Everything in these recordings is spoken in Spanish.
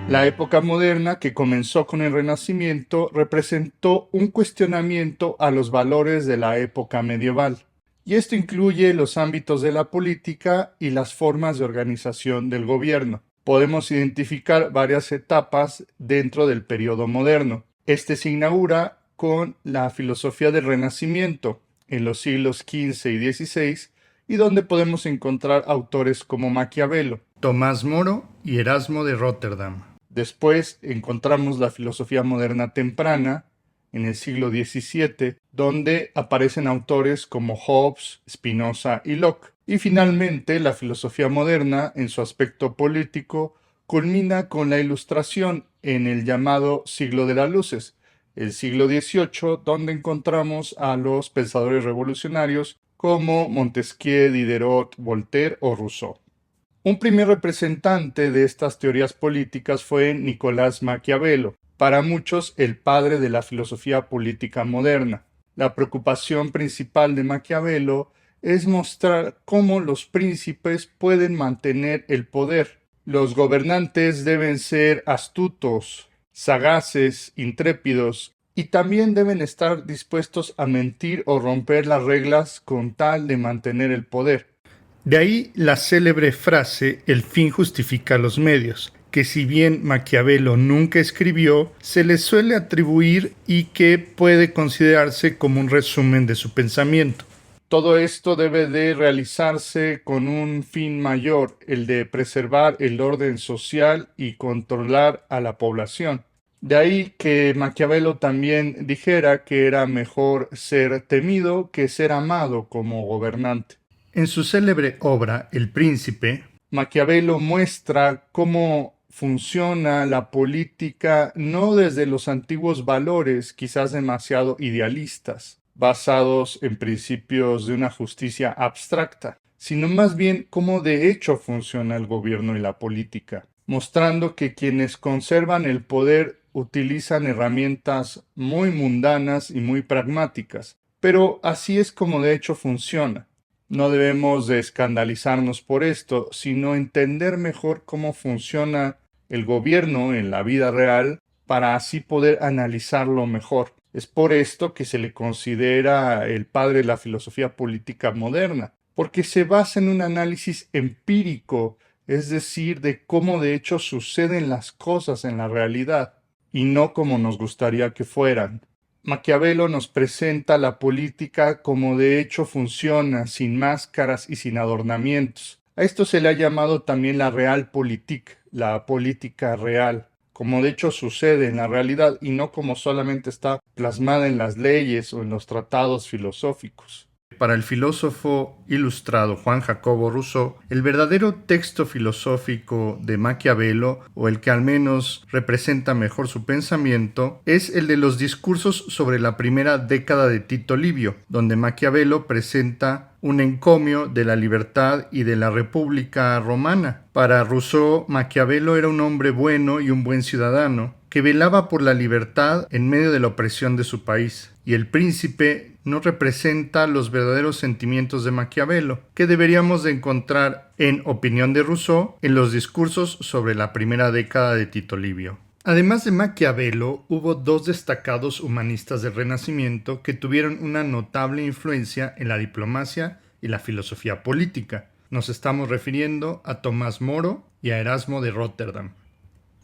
La época moderna, que comenzó con el Renacimiento, representó un cuestionamiento a los valores de la época medieval, y esto incluye los ámbitos de la política y las formas de organización del gobierno. Podemos identificar varias etapas dentro del periodo moderno. Este se inaugura con la filosofía del Renacimiento en los siglos XV y XVI, y donde podemos encontrar autores como Maquiavelo, Tomás Moro y Erasmo de Róterdam. Después encontramos la filosofía moderna temprana en el siglo XVII, donde aparecen autores como Hobbes, Spinoza y Locke. Y finalmente, la filosofía moderna, en su aspecto político, culmina con la Ilustración en el llamado siglo de las luces, el siglo XVIII, donde encontramos a los pensadores revolucionarios como Montesquieu, Diderot, Voltaire o Rousseau. Un primer representante de estas teorías políticas fue Nicolás Maquiavelo, para muchos el padre de la filosofía política moderna. La preocupación principal de Maquiavelo es mostrar cómo los príncipes pueden mantener el poder. Los gobernantes deben ser astutos, sagaces, intrépidos, y también deben estar dispuestos a mentir o romper las reglas con tal de mantener el poder. De ahí la célebre frase "el fin justifica los medios", que si bien Maquiavelo nunca escribió, se le suele atribuir y que puede considerarse como un resumen de su pensamiento. Todo esto debe de realizarse con un fin mayor, el de preservar el orden social y controlar a la población. De ahí que Maquiavelo también dijera que era mejor ser temido que ser amado como gobernante. En su célebre obra El Príncipe, Maquiavelo muestra cómo funciona la política no desde los antiguos valores, quizás demasiado idealistas, basados en principios de una justicia abstracta, sino más bien cómo de hecho funciona el gobierno y la política, mostrando que quienes conservan el poder utilizan herramientas muy mundanas y muy pragmáticas, pero así es como de hecho funciona. No debemos de escandalizarnos por esto, sino entender mejor cómo funciona el gobierno en la vida real para así poder analizarlo mejor. Es por esto que se le considera el padre de la filosofía política moderna, porque se basa en un análisis empírico, es decir, de cómo de hecho suceden las cosas en la realidad, y no como nos gustaría que fueran. Maquiavelo nos presenta la política como de hecho funciona, sin máscaras y sin adornamientos. A esto se le ha llamado también la realpolitik, la política real, como de hecho sucede en la realidad y no como solamente está plasmada en las leyes o en los tratados filosóficos. Para el filósofo ilustrado Juan Jacobo Rousseau, el verdadero texto filosófico de Maquiavelo, o el que al menos representa mejor su pensamiento, es el de los discursos sobre la primera década de Tito Livio, donde Maquiavelo presenta un encomio de la libertad y de la República Romana. Para Rousseau, Maquiavelo era un hombre bueno y un buen ciudadano, que velaba por la libertad en medio de la opresión de su país, y el príncipe no representa los verdaderos sentimientos de Maquiavelo, que deberíamos de encontrar, en opinión de Rousseau, en los discursos sobre la primera década de Tito Livio. Además de Maquiavelo, hubo dos destacados humanistas del Renacimiento que tuvieron una notable influencia en la diplomacia y la filosofía política. Nos estamos refiriendo a Tomás Moro y a Erasmo de Róterdam.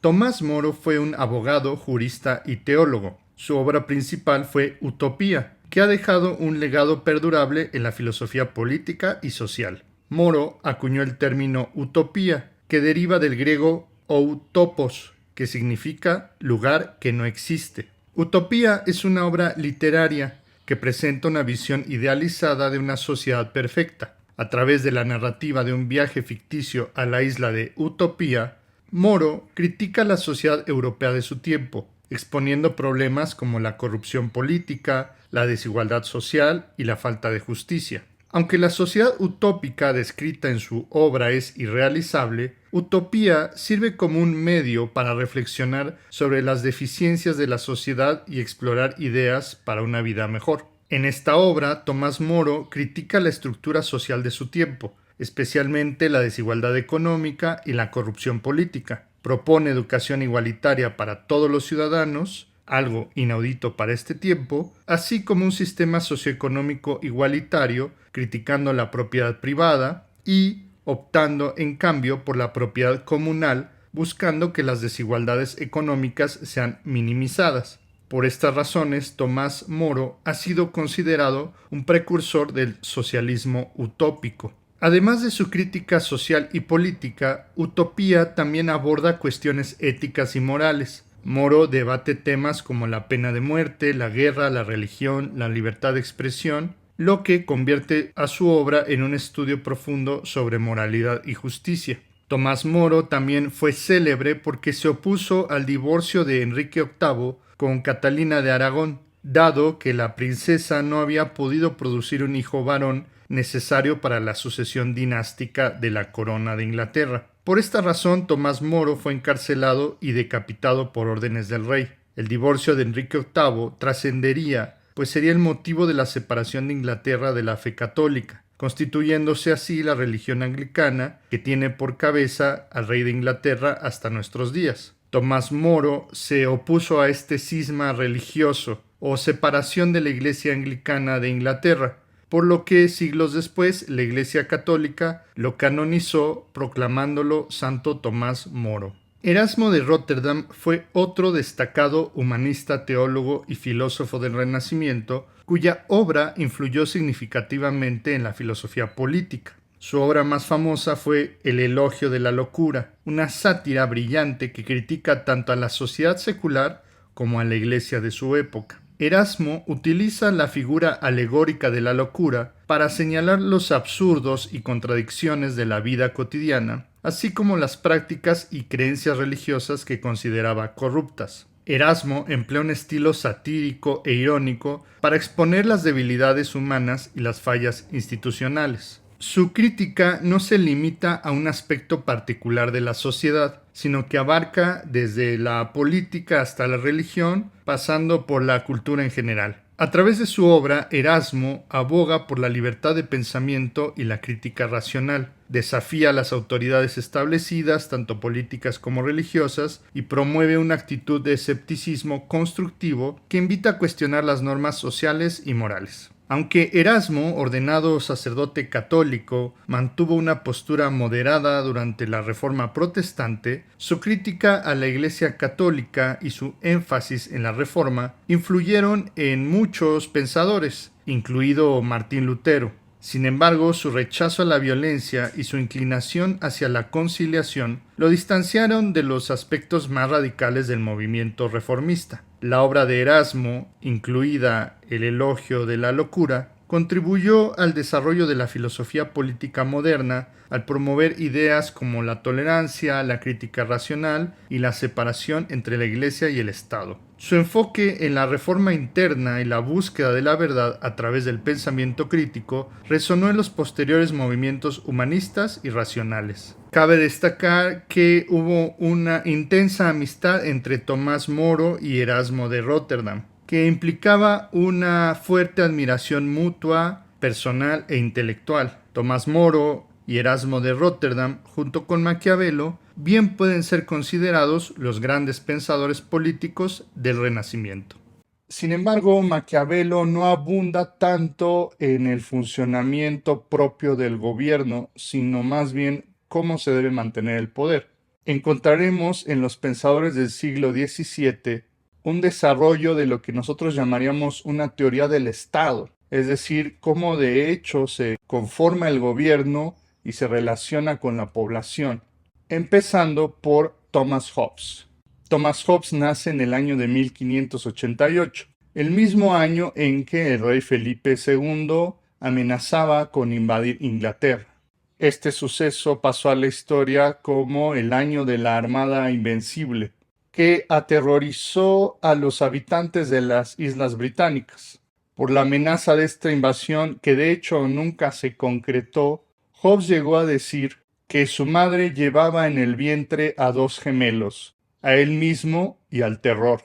Tomás Moro fue un abogado, jurista y teólogo. Su obra principal fue Utopía, que ha dejado un legado perdurable en la filosofía política y social. Moro acuñó el término utopía, que deriva del griego outopos, que significa lugar que no existe. Utopía es una obra literaria que presenta una visión idealizada de una sociedad perfecta. A través de la narrativa de un viaje ficticio a la isla de Utopía, Moro critica la sociedad europea de su tiempo, exponiendo problemas como la corrupción política, la desigualdad social y la falta de justicia. Aunque la sociedad utópica descrita en su obra es irrealizable, Utopía sirve como un medio para reflexionar sobre las deficiencias de la sociedad y explorar ideas para una vida mejor. En esta obra, Tomás Moro critica la estructura social de su tiempo, especialmente la desigualdad económica y la corrupción política. propone educación igualitaria para todos los ciudadanos, algo inaudito para este tiempo, así como un sistema socioeconómico igualitario, criticando la propiedad privada y optando en cambio por la propiedad comunal, buscando que las desigualdades económicas sean minimizadas. Por estas razones, Tomás Moro ha sido considerado un precursor del socialismo utópico. Además de su crítica social y política, Utopía también aborda cuestiones éticas y morales. Moro debate temas como la pena de muerte, la guerra, la religión, la libertad de expresión, lo que convierte a su obra en un estudio profundo sobre moralidad y justicia. Tomás Moro también fue célebre porque se opuso al divorcio de Enrique VIII con Catalina de Aragón, dado que la princesa no había podido producir un hijo varón necesario para la sucesión dinástica de la corona de Inglaterra. Por esta razón, Tomás Moro fue encarcelado y decapitado por órdenes del rey. El divorcio de Enrique VIII trascendería, pues sería el motivo de la separación de Inglaterra de la fe católica, constituyéndose así la religión anglicana, que tiene por cabeza al rey de Inglaterra hasta nuestros días. Tomás Moro se opuso a este cisma religioso o separación de la Iglesia anglicana de Inglaterra, por lo que siglos después la Iglesia católica lo canonizó proclamándolo Santo Tomás Moro. Erasmo de Róterdam fue otro destacado humanista, teólogo y filósofo del Renacimiento, cuya obra influyó significativamente en la filosofía política. Su obra más famosa fue El elogio de la locura, una sátira brillante que critica tanto a la sociedad secular como a la Iglesia de su época. Erasmo utiliza la figura alegórica de la locura para señalar los absurdos y contradicciones de la vida cotidiana, así como las prácticas y creencias religiosas que consideraba corruptas. Erasmo emplea un estilo satírico e irónico para exponer las debilidades humanas y las fallas institucionales. Su crítica no se limita a un aspecto particular de la sociedad, sino que abarca desde la política hasta la religión, pasando por la cultura en general. A través de su obra, Erasmo aboga por la libertad de pensamiento y la crítica racional, desafía las autoridades establecidas, tanto políticas como religiosas, y promueve una actitud de escepticismo constructivo que invita a cuestionar las normas sociales y morales. Aunque Erasmo, ordenado sacerdote católico, mantuvo una postura moderada durante la Reforma protestante, su crítica a la Iglesia católica y su énfasis en la Reforma influyeron en muchos pensadores, incluido Martín Lutero. Sin embargo, su rechazo a la violencia y su inclinación hacia la conciliación lo distanciaron de los aspectos más radicales del movimiento reformista. La obra de Erasmo, incluida El elogio de la locura, contribuyó al desarrollo de la filosofía política moderna al promover ideas como la tolerancia, la crítica racional y la separación entre la Iglesia y el Estado. Su enfoque en la reforma interna y la búsqueda de la verdad a través del pensamiento crítico resonó en los posteriores movimientos humanistas y racionales. Cabe destacar que hubo una intensa amistad entre Tomás Moro y Erasmo de Róterdam, que implicaba una fuerte admiración mutua, personal e intelectual. Tomás Moro y Erasmo de Róterdam, junto con Maquiavelo, bien pueden ser considerados los grandes pensadores políticos del Renacimiento. Sin embargo, Maquiavelo no abunda tanto en el funcionamiento propio del gobierno, sino más bien cómo se debe mantener el poder. Encontraremos en los pensadores del siglo XVII un desarrollo de lo que nosotros llamaríamos una teoría del Estado, es decir, cómo de hecho se conforma el gobierno y se relaciona con la población, empezando por Thomas Hobbes. Thomas Hobbes nace en el año de 1588, el mismo año en que el rey Felipe II amenazaba con invadir Inglaterra. Este suceso pasó a la historia como el año de la Armada Invencible, que aterrorizó a los habitantes de las Islas Británicas. Por la amenaza de esta invasión, que de hecho nunca se concretó, Hobbes llegó a decir que su madre llevaba en el vientre a dos gemelos, a él mismo y al terror.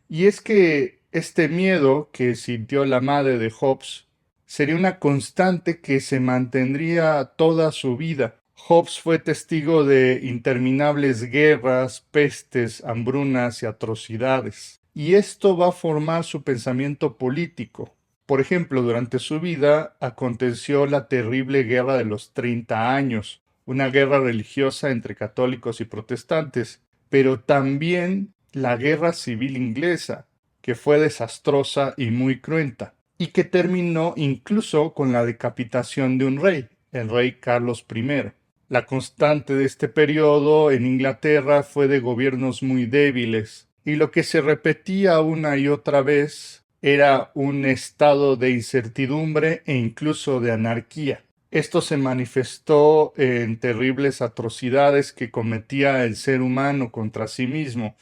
Y es que este miedo que sintió la madre de Hobbes sería una constante que se mantendría toda su vida. Hobbes fue testigo de interminables guerras, pestes, hambrunas y atrocidades, y esto va a formar su pensamiento político. Por ejemplo, durante su vida aconteció la terrible Guerra de los 30 años, una guerra religiosa entre católicos y protestantes, pero también la Guerra Civil Inglesa, que fue desastrosa y muy cruenta, y que terminó incluso con la decapitación de un rey, el rey Carlos I. La constante de este periodo en Inglaterra fue de gobiernos muy débiles, y lo que se repetía una y otra vez era un estado de incertidumbre e incluso de anarquía. Esto se manifestó en terribles atrocidades que cometía el ser humano contra sí mismo.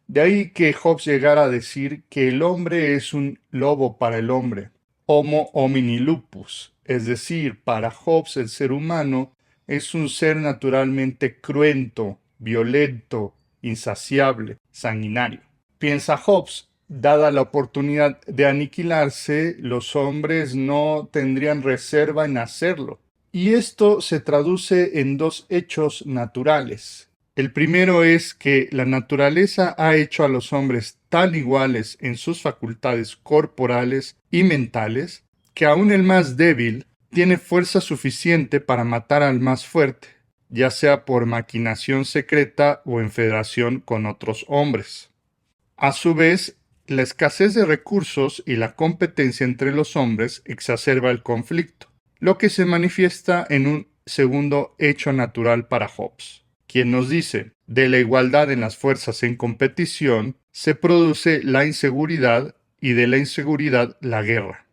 De ahí que Hobbes llegara a decir que el hombre es un lobo para el hombre, homo homini lupus, es decir, para Hobbes el ser humano es un ser naturalmente cruento, violento, insaciable, sanguinario. Piensa Hobbes, dada la oportunidad de aniquilarse, los hombres no tendrían reserva en hacerlo. Y esto se traduce en dos hechos naturales. El primero es que la naturaleza ha hecho a los hombres tan iguales en sus facultades corporales y mentales que aun el más débil tiene fuerza suficiente para matar al más fuerte, ya sea por maquinación secreta o en federación con otros hombres. A su vez, la escasez de recursos y la competencia entre los hombres exacerba el conflicto, lo que se manifiesta en un segundo hecho natural para Hobbes, quien nos dice, de la igualdad en las fuerzas en competición se produce la inseguridad y de la inseguridad la guerra.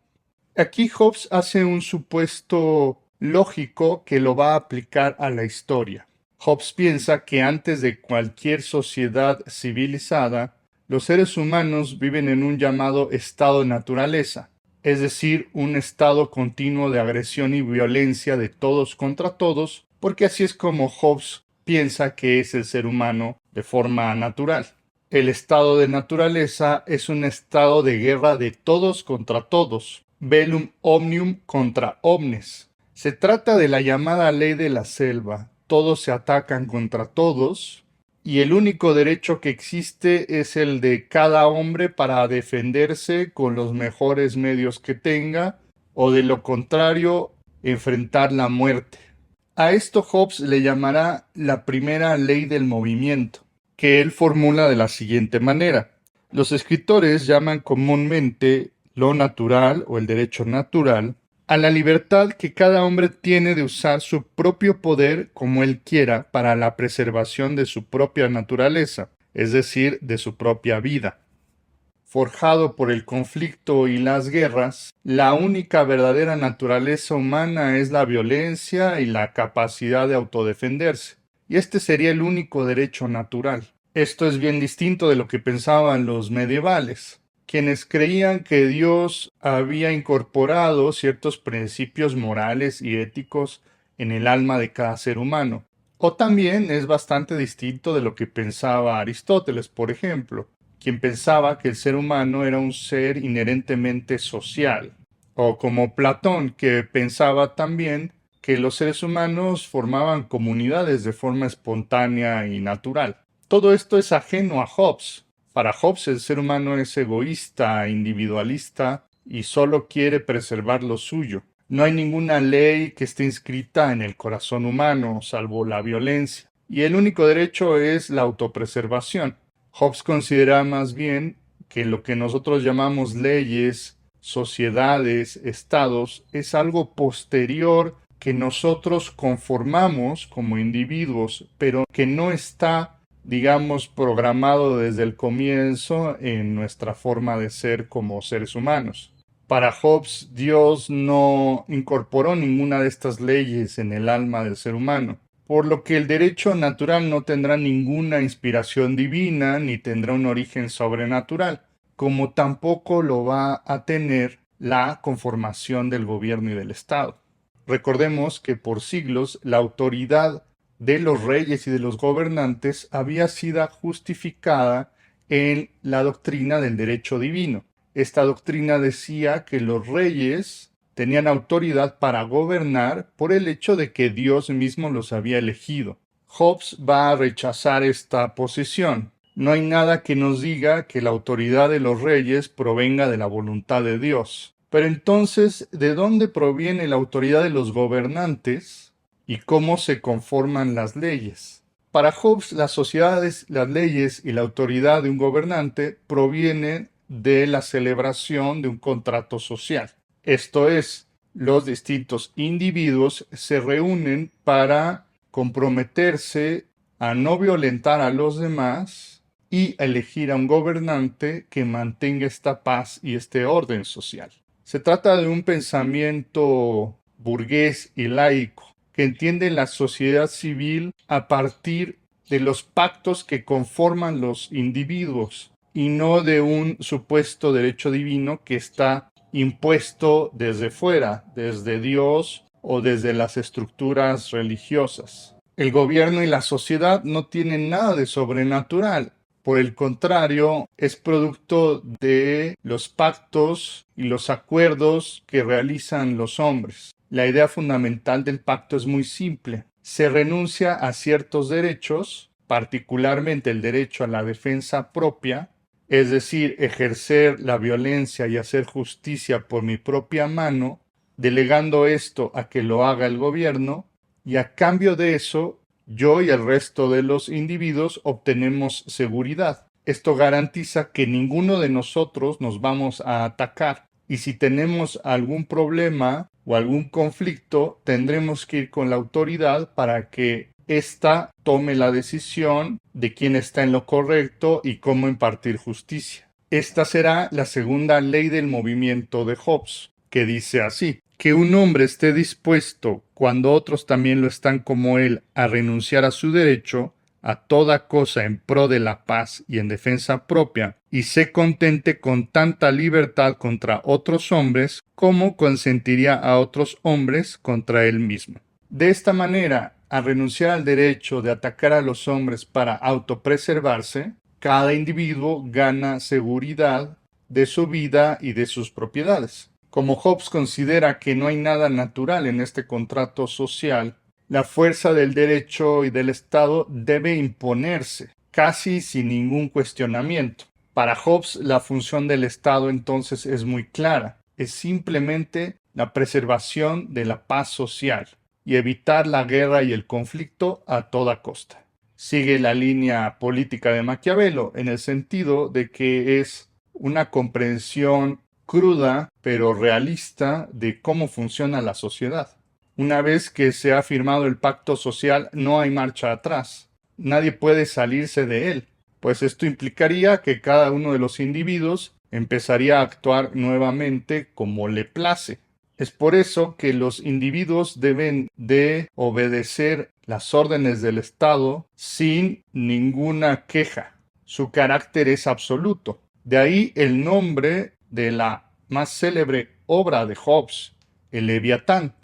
Aquí Hobbes hace un supuesto lógico que lo va a aplicar a la historia. Hobbes piensa que antes de cualquier sociedad civilizada, los seres humanos viven en un llamado estado de naturaleza, es decir, un estado continuo de agresión y violencia de todos contra todos, porque así es como Hobbes piensa que es el ser humano de forma natural. El estado de naturaleza es un estado de guerra de todos contra todos, bellum omnium contra omnes. Se trata de la llamada ley de la selva. Todos se atacan contra todos y el único derecho que existe es el de cada hombre para defenderse con los mejores medios que tenga o de lo contrario enfrentar la muerte. A esto Hobbes le llamará la primera ley del movimiento, que él formula de la siguiente manera. Los escritores llaman comúnmente lo natural o el derecho natural a la libertad que cada hombre tiene de usar su propio poder como él quiera para la preservación de su propia naturaleza, es decir, de su propia vida. Forjado por el conflicto y las guerras, la única verdadera naturaleza humana es la violencia y la capacidad de autodefenderse, y este sería el único derecho natural. Esto es bien distinto de lo que pensaban los medievales, quienes creían que Dios había incorporado ciertos principios morales y éticos en el alma de cada ser humano. O también es bastante distinto de lo que pensaba Aristóteles, por ejemplo, quien pensaba que el ser humano era un ser inherentemente social. O como Platón, que pensaba también que los seres humanos formaban comunidades de forma espontánea y natural. Todo esto es ajeno a Hobbes. Para Hobbes el ser humano es egoísta, individualista y solo quiere preservar lo suyo. No hay ninguna ley que esté inscrita en el corazón humano, salvo la violencia, y el único derecho es la autopreservación. Hobbes considera más bien que lo que nosotros llamamos leyes, sociedades, estados, es algo posterior que nosotros conformamos como individuos, pero que no está programado desde el comienzo en nuestra forma de ser como seres humanos. Para Hobbes, Dios no incorporó ninguna de estas leyes en el alma del ser humano, por lo que el derecho natural no tendrá ninguna inspiración divina ni tendrá un origen sobrenatural, como tampoco lo va a tener la conformación del gobierno y del Estado. Recordemos que por siglos la autoridad de los reyes y de los gobernantes había sido justificada en la doctrina del derecho divino. Esta doctrina decía que los reyes tenían autoridad para gobernar por el hecho de que Dios mismo los había elegido. Hobbes va a rechazar esta posición. No hay nada que nos diga que la autoridad de los reyes provenga de la voluntad de Dios. Pero entonces, ¿de dónde proviene la autoridad de los gobernantes y cómo se conforman las leyes? Para Hobbes, las sociedades, las leyes y la autoridad de un gobernante provienen de la celebración de un contrato social. Esto es, los distintos individuos se reúnen para comprometerse a no violentar a los demás y elegir a un gobernante que mantenga esta paz y este orden social. Se trata de un pensamiento burgués y laico que entiende la sociedad civil a partir de los pactos que conforman los individuos y no de un supuesto derecho divino que está impuesto desde fuera, desde Dios o desde las estructuras religiosas. El gobierno y la sociedad no tienen nada de sobrenatural. Por el contrario, es producto de los pactos y los acuerdos que realizan los hombres. La idea fundamental del pacto es muy simple. Se renuncia a ciertos derechos, particularmente el derecho a la defensa propia, es decir, ejercer la violencia y hacer justicia por mi propia mano, delegando esto a que lo haga el gobierno, y a cambio de eso, yo y el resto de los individuos obtenemos seguridad. Esto garantiza que ninguno de nosotros nos vamos a atacar, y si tenemos algún problema o algún conflicto, tendremos que ir con la autoridad para que ésta tome la decisión de quién está en lo correcto y cómo impartir justicia. Esta será la segunda ley del movimiento de Hobbes, que dice así: que un hombre esté dispuesto, cuando otros también lo están como él, a renunciar a su derecho, a toda cosa en pro de la paz y en defensa propia, y se contente con tanta libertad contra otros hombres como consentiría a otros hombres contra él mismo. De esta manera, al renunciar al derecho de atacar a los hombres para autopreservarse, cada individuo gana seguridad de su vida y de sus propiedades. Como Hobbes considera que no hay nada natural en este contrato social, la fuerza del derecho y del Estado debe imponerse, casi sin ningún cuestionamiento. Para Hobbes, la función del Estado entonces es muy clara. Es simplemente la preservación de la paz social y evitar la guerra y el conflicto a toda costa. Sigue la línea política de Maquiavelo en el sentido de que es una comprensión cruda pero realista de cómo funciona la sociedad. Una vez que se ha firmado el pacto social, no hay marcha atrás. Nadie puede salirse de él, pues esto implicaría que cada uno de los individuos empezaría a actuar nuevamente como le place. Es por eso que los individuos deben de obedecer las órdenes del Estado sin ninguna queja. Su carácter es absoluto. De ahí el nombre de la más célebre obra de Hobbes, el Leviatán,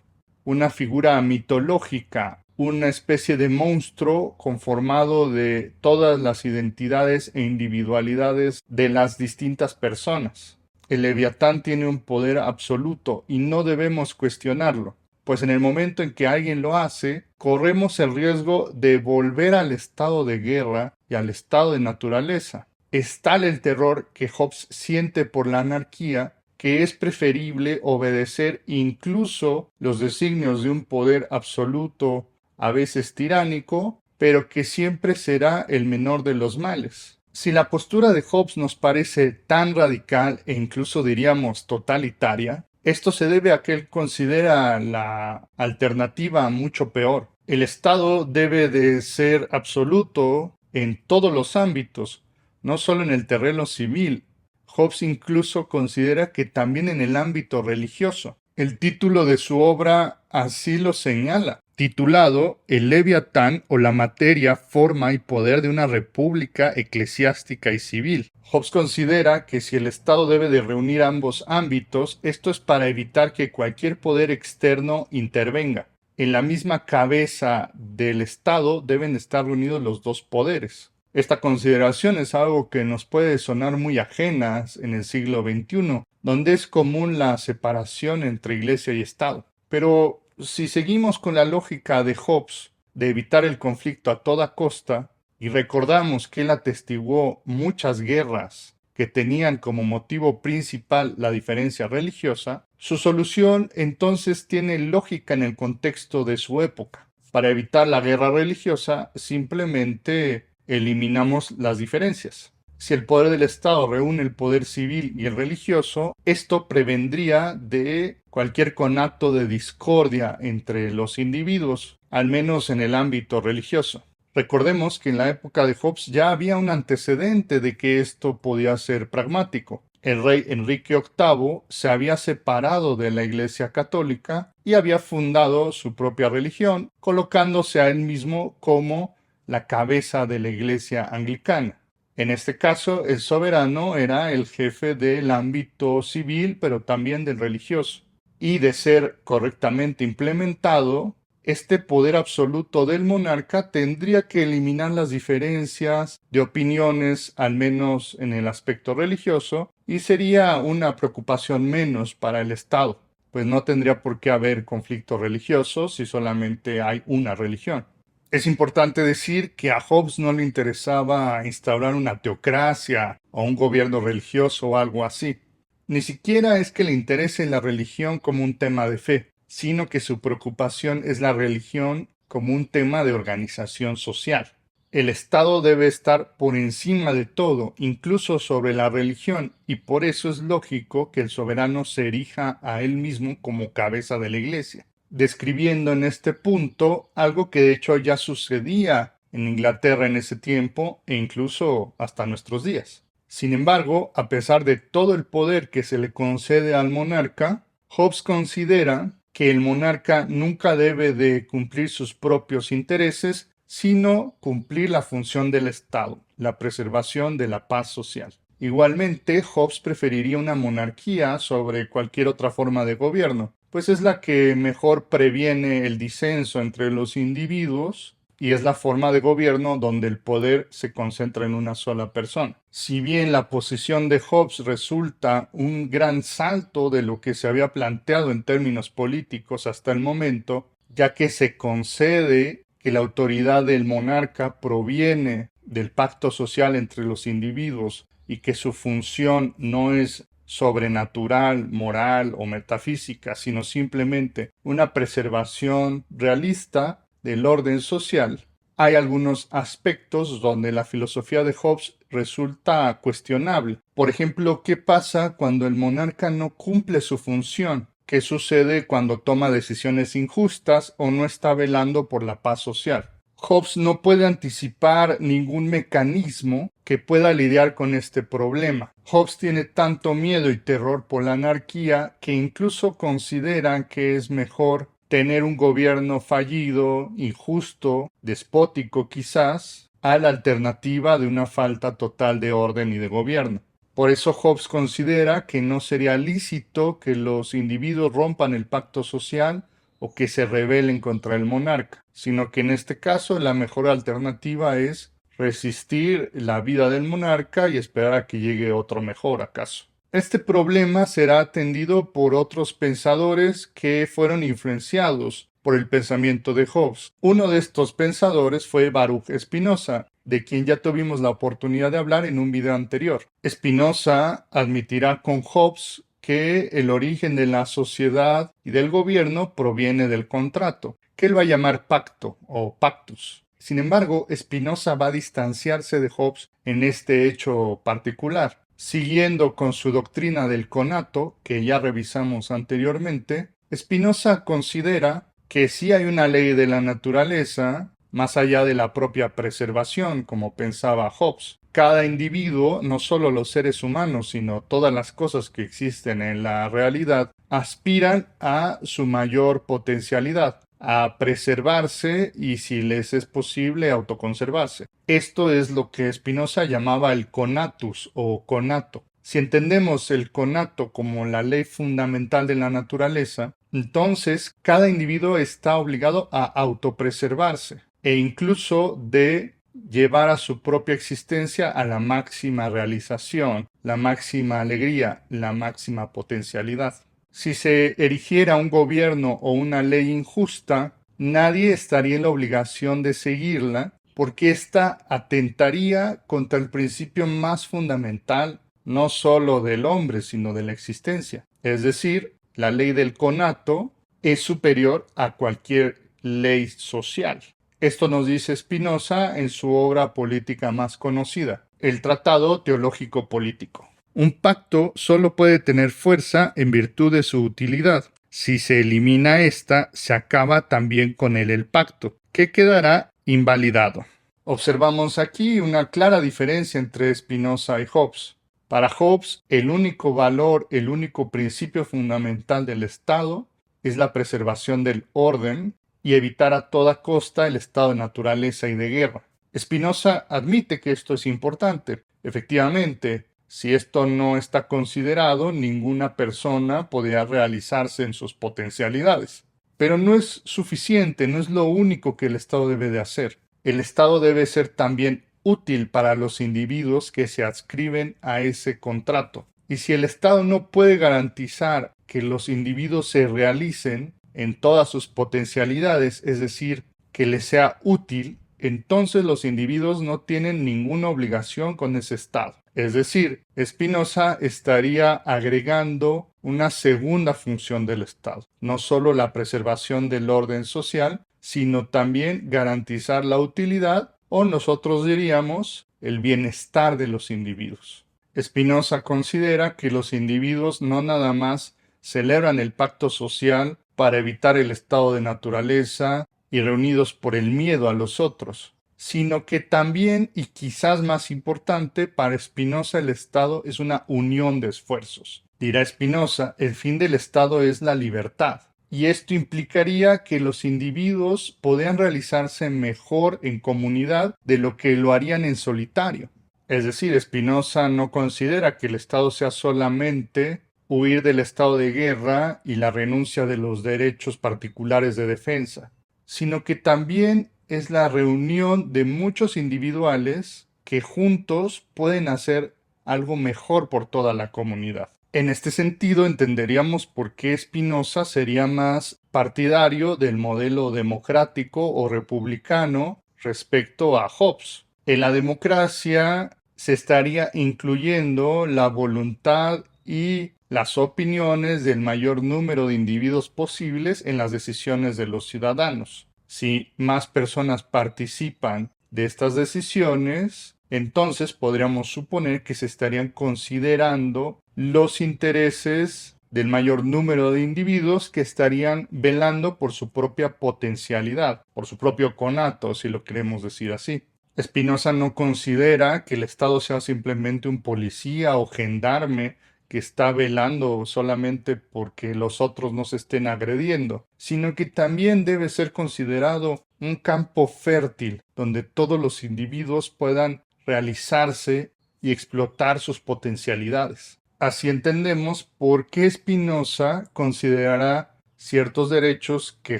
una figura mitológica, una especie de monstruo conformado de todas las identidades e individualidades de las distintas personas. El Leviatán tiene un poder absoluto y no debemos cuestionarlo, pues en el momento en que alguien lo hace, corremos el riesgo de volver al estado de guerra y al estado de naturaleza. Es tal el terror que Hobbes siente por la anarquía que es preferible obedecer incluso los designios de un poder absoluto, a veces tiránico, pero que siempre será el menor de los males. Si la postura de Hobbes nos parece tan radical e incluso diríamos totalitaria, esto se debe a que él considera la alternativa mucho peor. El Estado debe de ser absoluto en todos los ámbitos, no solo en el terreno civil. Hobbes incluso considera que también en el ámbito religioso. El título de su obra así lo señala, titulado El Leviatán o la materia, forma y poder de una república eclesiástica y civil. Hobbes considera que si el Estado debe de reunir ambos ámbitos, esto es para evitar que cualquier poder externo intervenga. En la misma cabeza del Estado deben estar reunidos los dos poderes. Esta consideración es algo que nos puede sonar muy ajenas en el siglo XXI, donde es común la separación entre iglesia y Estado. Pero si seguimos con la lógica de Hobbes de evitar el conflicto a toda costa, y recordamos que él atestiguó muchas guerras que tenían como motivo principal la diferencia religiosa, su solución entonces tiene lógica en el contexto de su época. Para evitar la guerra religiosa, simplemente eliminamos las diferencias. Si el poder del Estado reúne el poder civil y el religioso, esto prevendría de cualquier conato de discordia entre los individuos, al menos en el ámbito religioso. Recordemos que en la época de Hobbes ya había un antecedente de que esto podía ser pragmático. El rey Enrique VIII se había separado de la Iglesia Católica y había fundado su propia religión, colocándose a él mismo como la cabeza de la Iglesia anglicana. En este caso, el soberano era el jefe del ámbito civil, pero también del religioso. Y de ser correctamente implementado, este poder absoluto del monarca tendría que eliminar las diferencias de opiniones, al menos en el aspecto religioso, y sería una preocupación menos para el Estado, pues no tendría por qué haber conflicto religioso si solamente hay una religión. Es importante decir que a Hobbes no le interesaba instaurar una teocracia o un gobierno religioso o algo así. Ni siquiera es que le interese la religión como un tema de fe, sino que su preocupación es la religión como un tema de organización social. El Estado debe estar por encima de todo, incluso sobre la religión, y por eso es lógico que el soberano se erija a él mismo como cabeza de la Iglesia, describiendo en este punto algo que de hecho ya sucedía en Inglaterra en ese tiempo e incluso hasta nuestros días. Sin embargo, a pesar de todo el poder que se le concede al monarca, Hobbes considera que el monarca nunca debe de cumplir sus propios intereses, sino cumplir la función del Estado, la preservación de la paz social. Igualmente, Hobbes preferiría una monarquía sobre cualquier otra forma de gobierno, pues es la que mejor previene el disenso entre los individuos y es la forma de gobierno donde el poder se concentra en una sola persona. Si bien la posición de Hobbes resulta un gran salto de lo que se había planteado en términos políticos hasta el momento, ya que se concede que la autoridad del monarca proviene del pacto social entre los individuos y que su función no es sobrenatural, moral o metafísica, sino simplemente una preservación realista del orden social, hay algunos aspectos donde la filosofía de Hobbes resulta cuestionable. Por ejemplo, ¿qué pasa cuando el monarca no cumple su función? ¿Qué sucede cuando toma decisiones injustas o no está velando por la paz social? Hobbes no puede anticipar ningún mecanismo que pueda lidiar con este problema. Hobbes tiene tanto miedo y terror por la anarquía que incluso considera que es mejor tener un gobierno fallido, injusto, despótico quizás, a la alternativa de una falta total de orden y de gobierno. Por eso Hobbes considera que no sería lícito que los individuos rompan el pacto social o que se rebelen contra el monarca, sino que en este caso la mejor alternativa es resistir la vida del monarca y esperar a que llegue otro mejor acaso. Este problema será atendido por otros pensadores que fueron influenciados por el pensamiento de Hobbes. Uno de estos pensadores fue Baruch Spinoza, de quien ya tuvimos la oportunidad de hablar en un video anterior. Spinoza admitirá con Hobbes que el origen de la sociedad y del gobierno proviene del contrato, que él va a llamar pacto o pactus. Sin embargo, Spinoza va a distanciarse de Hobbes en este hecho particular. Siguiendo con su doctrina del conato, que ya revisamos anteriormente, Spinoza considera que sí hay una ley de la naturaleza, más allá de la propia preservación, como pensaba Hobbes. Cada individuo, no solo los seres humanos, sino todas las cosas que existen en la realidad, aspiran a su mayor potencialidad, a preservarse y, si les es posible, autoconservarse. Esto es lo que Spinoza llamaba el conatus o conato. Si entendemos el conato como la ley fundamental de la naturaleza, entonces cada individuo está obligado a autopreservarse e incluso de llevar a su propia existencia a la máxima realización, la máxima alegría, la máxima potencialidad. Si se erigiera un gobierno o una ley injusta, nadie estaría en la obligación de seguirla, porque ésta atentaría contra el principio más fundamental, no solo del hombre, sino de la existencia. Es decir, la ley del conato es superior a cualquier ley social. Esto nos dice Spinoza en su obra política más conocida, el Tratado Teológico Político. Un pacto solo puede tener fuerza en virtud de su utilidad. Si se elimina esta, se acaba también con él el pacto, que quedará invalidado. Observamos aquí una clara diferencia entre Spinoza y Hobbes. Para Hobbes, el único valor, el único principio fundamental del Estado es la preservación del orden y evitar a toda costa el estado de naturaleza y de guerra. Spinoza admite que esto es importante. Efectivamente, si esto no está considerado, ninguna persona podría realizarse en sus potencialidades. Pero no es suficiente, no es lo único que el Estado debe de hacer. El Estado debe ser también útil para los individuos que se adscriben a ese contrato. Y si el Estado no puede garantizar que los individuos se realicen en todas sus potencialidades, es decir, que les sea útil, entonces los individuos no tienen ninguna obligación con ese Estado. Es decir, Spinoza estaría agregando una segunda función del Estado, no solo la preservación del orden social, sino también garantizar la utilidad, o nosotros diríamos el bienestar de los individuos. Spinoza considera que los individuos no nada más celebran el pacto social para evitar el estado de naturaleza y reunidos por el miedo a los otros, sino que también, y quizás más importante, para Spinoza el Estado es una unión de esfuerzos. Dirá Spinoza, el fin del Estado es la libertad, y esto implicaría que los individuos podrían realizarse mejor en comunidad de lo que lo harían en solitario. Es decir, Spinoza no considera que el Estado sea solamente huir del estado de guerra y la renuncia de los derechos particulares de defensa, sino que también es la reunión de muchos individuales que juntos pueden hacer algo mejor por toda la comunidad. En este sentido, entenderíamos por qué Spinoza sería más partidario del modelo democrático o republicano respecto a Hobbes. En la democracia se estaría incluyendo la voluntad y las opiniones del mayor número de individuos posibles en las decisiones de los ciudadanos. Si más personas participan de estas decisiones, entonces podríamos suponer que se estarían considerando los intereses del mayor número de individuos que estarían velando por su propia potencialidad, por su propio conato, si lo queremos decir así. Spinoza no considera que el Estado sea simplemente un policía o gendarme que está velando solamente porque los otros no se estén agrediendo, sino que también debe ser considerado un campo fértil donde todos los individuos puedan realizarse y explotar sus potencialidades. Así entendemos por qué Spinoza considerará ciertos derechos que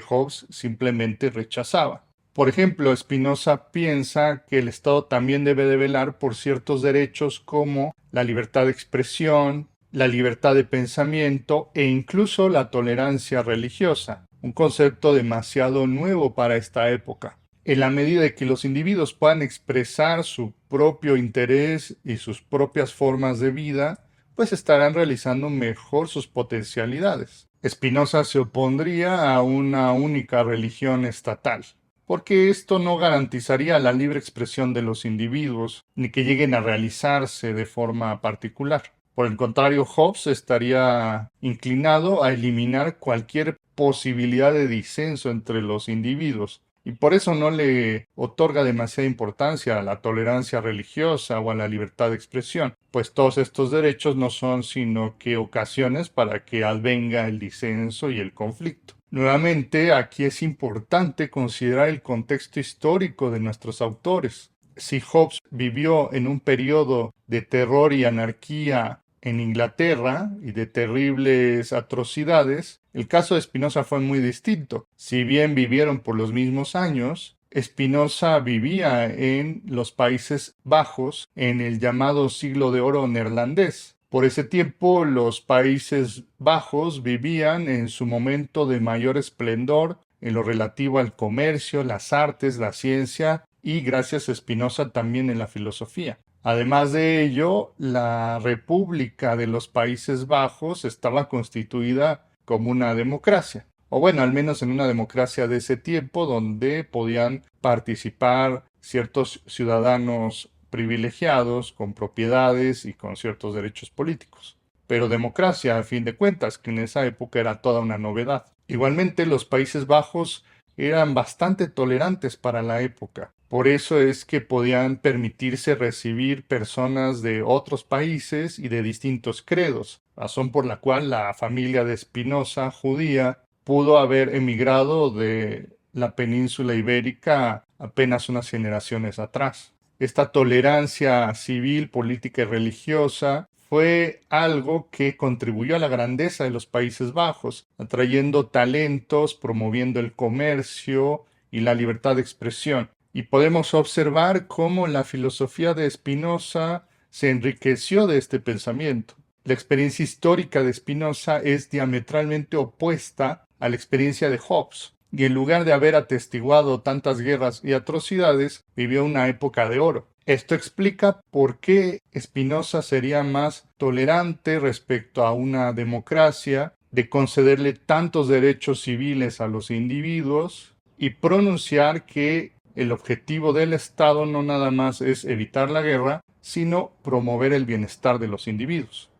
Hobbes simplemente rechazaba. Por ejemplo, Spinoza piensa que el Estado también debe de velar por ciertos derechos como la libertad de expresión, la libertad de pensamiento e incluso la tolerancia religiosa, un concepto demasiado nuevo para esta época. En la medida de que los individuos puedan expresar su propio interés y sus propias formas de vida, pues estarán realizando mejor sus potencialidades. Spinoza se opondría a una única religión estatal, porque esto no garantizaría la libre expresión de los individuos, ni que lleguen a realizarse de forma particular. Por el contrario, Hobbes estaría inclinado a eliminar cualquier posibilidad de disenso entre los individuos, y por eso no le otorga demasiada importancia a la tolerancia religiosa o a la libertad de expresión, pues todos estos derechos no son sino que ocasiones para que advenga el disenso y el conflicto. Nuevamente, aquí es importante considerar el contexto histórico de nuestros autores. Si Hobbes vivió en un periodo de terror y anarquía en Inglaterra y de terribles atrocidades, el caso de Spinoza fue muy distinto. Si bien vivieron por los mismos años, Spinoza vivía en los Países Bajos en el llamado siglo de oro neerlandés. Por ese tiempo, los Países Bajos vivían en su momento de mayor esplendor en lo relativo al comercio, las artes, la ciencia y, gracias a Spinoza, también en la filosofía. Además de ello, la República de los Países Bajos estaba constituida como una democracia, o bueno, al menos en una democracia de ese tiempo donde podían participar ciertos ciudadanos privilegiados con propiedades y con ciertos derechos políticos. Pero democracia, a fin de cuentas, que en esa época era toda una novedad. Igualmente, los Países Bajos eran bastante tolerantes para la época. Por eso es que podían permitirse recibir personas de otros países y de distintos credos, razón por la cual la familia de Spinoza, judía, pudo haber emigrado de la península ibérica apenas unas generaciones atrás. Esta tolerancia civil, política y religiosa fue algo que contribuyó a la grandeza de los Países Bajos, atrayendo talentos, promoviendo el comercio y la libertad de expresión. Y podemos observar cómo la filosofía de Spinoza se enriqueció de este pensamiento. La experiencia histórica de Spinoza es diametralmente opuesta a la experiencia de Hobbes, y en lugar de haber atestiguado tantas guerras y atrocidades, vivió una época de oro. Esto explica por qué Spinoza sería más tolerante respecto a una democracia, de concederle tantos derechos civiles a los individuos y pronunciar que el objetivo del Estado no nada más es evitar la guerra, sino promover el bienestar de los individuos.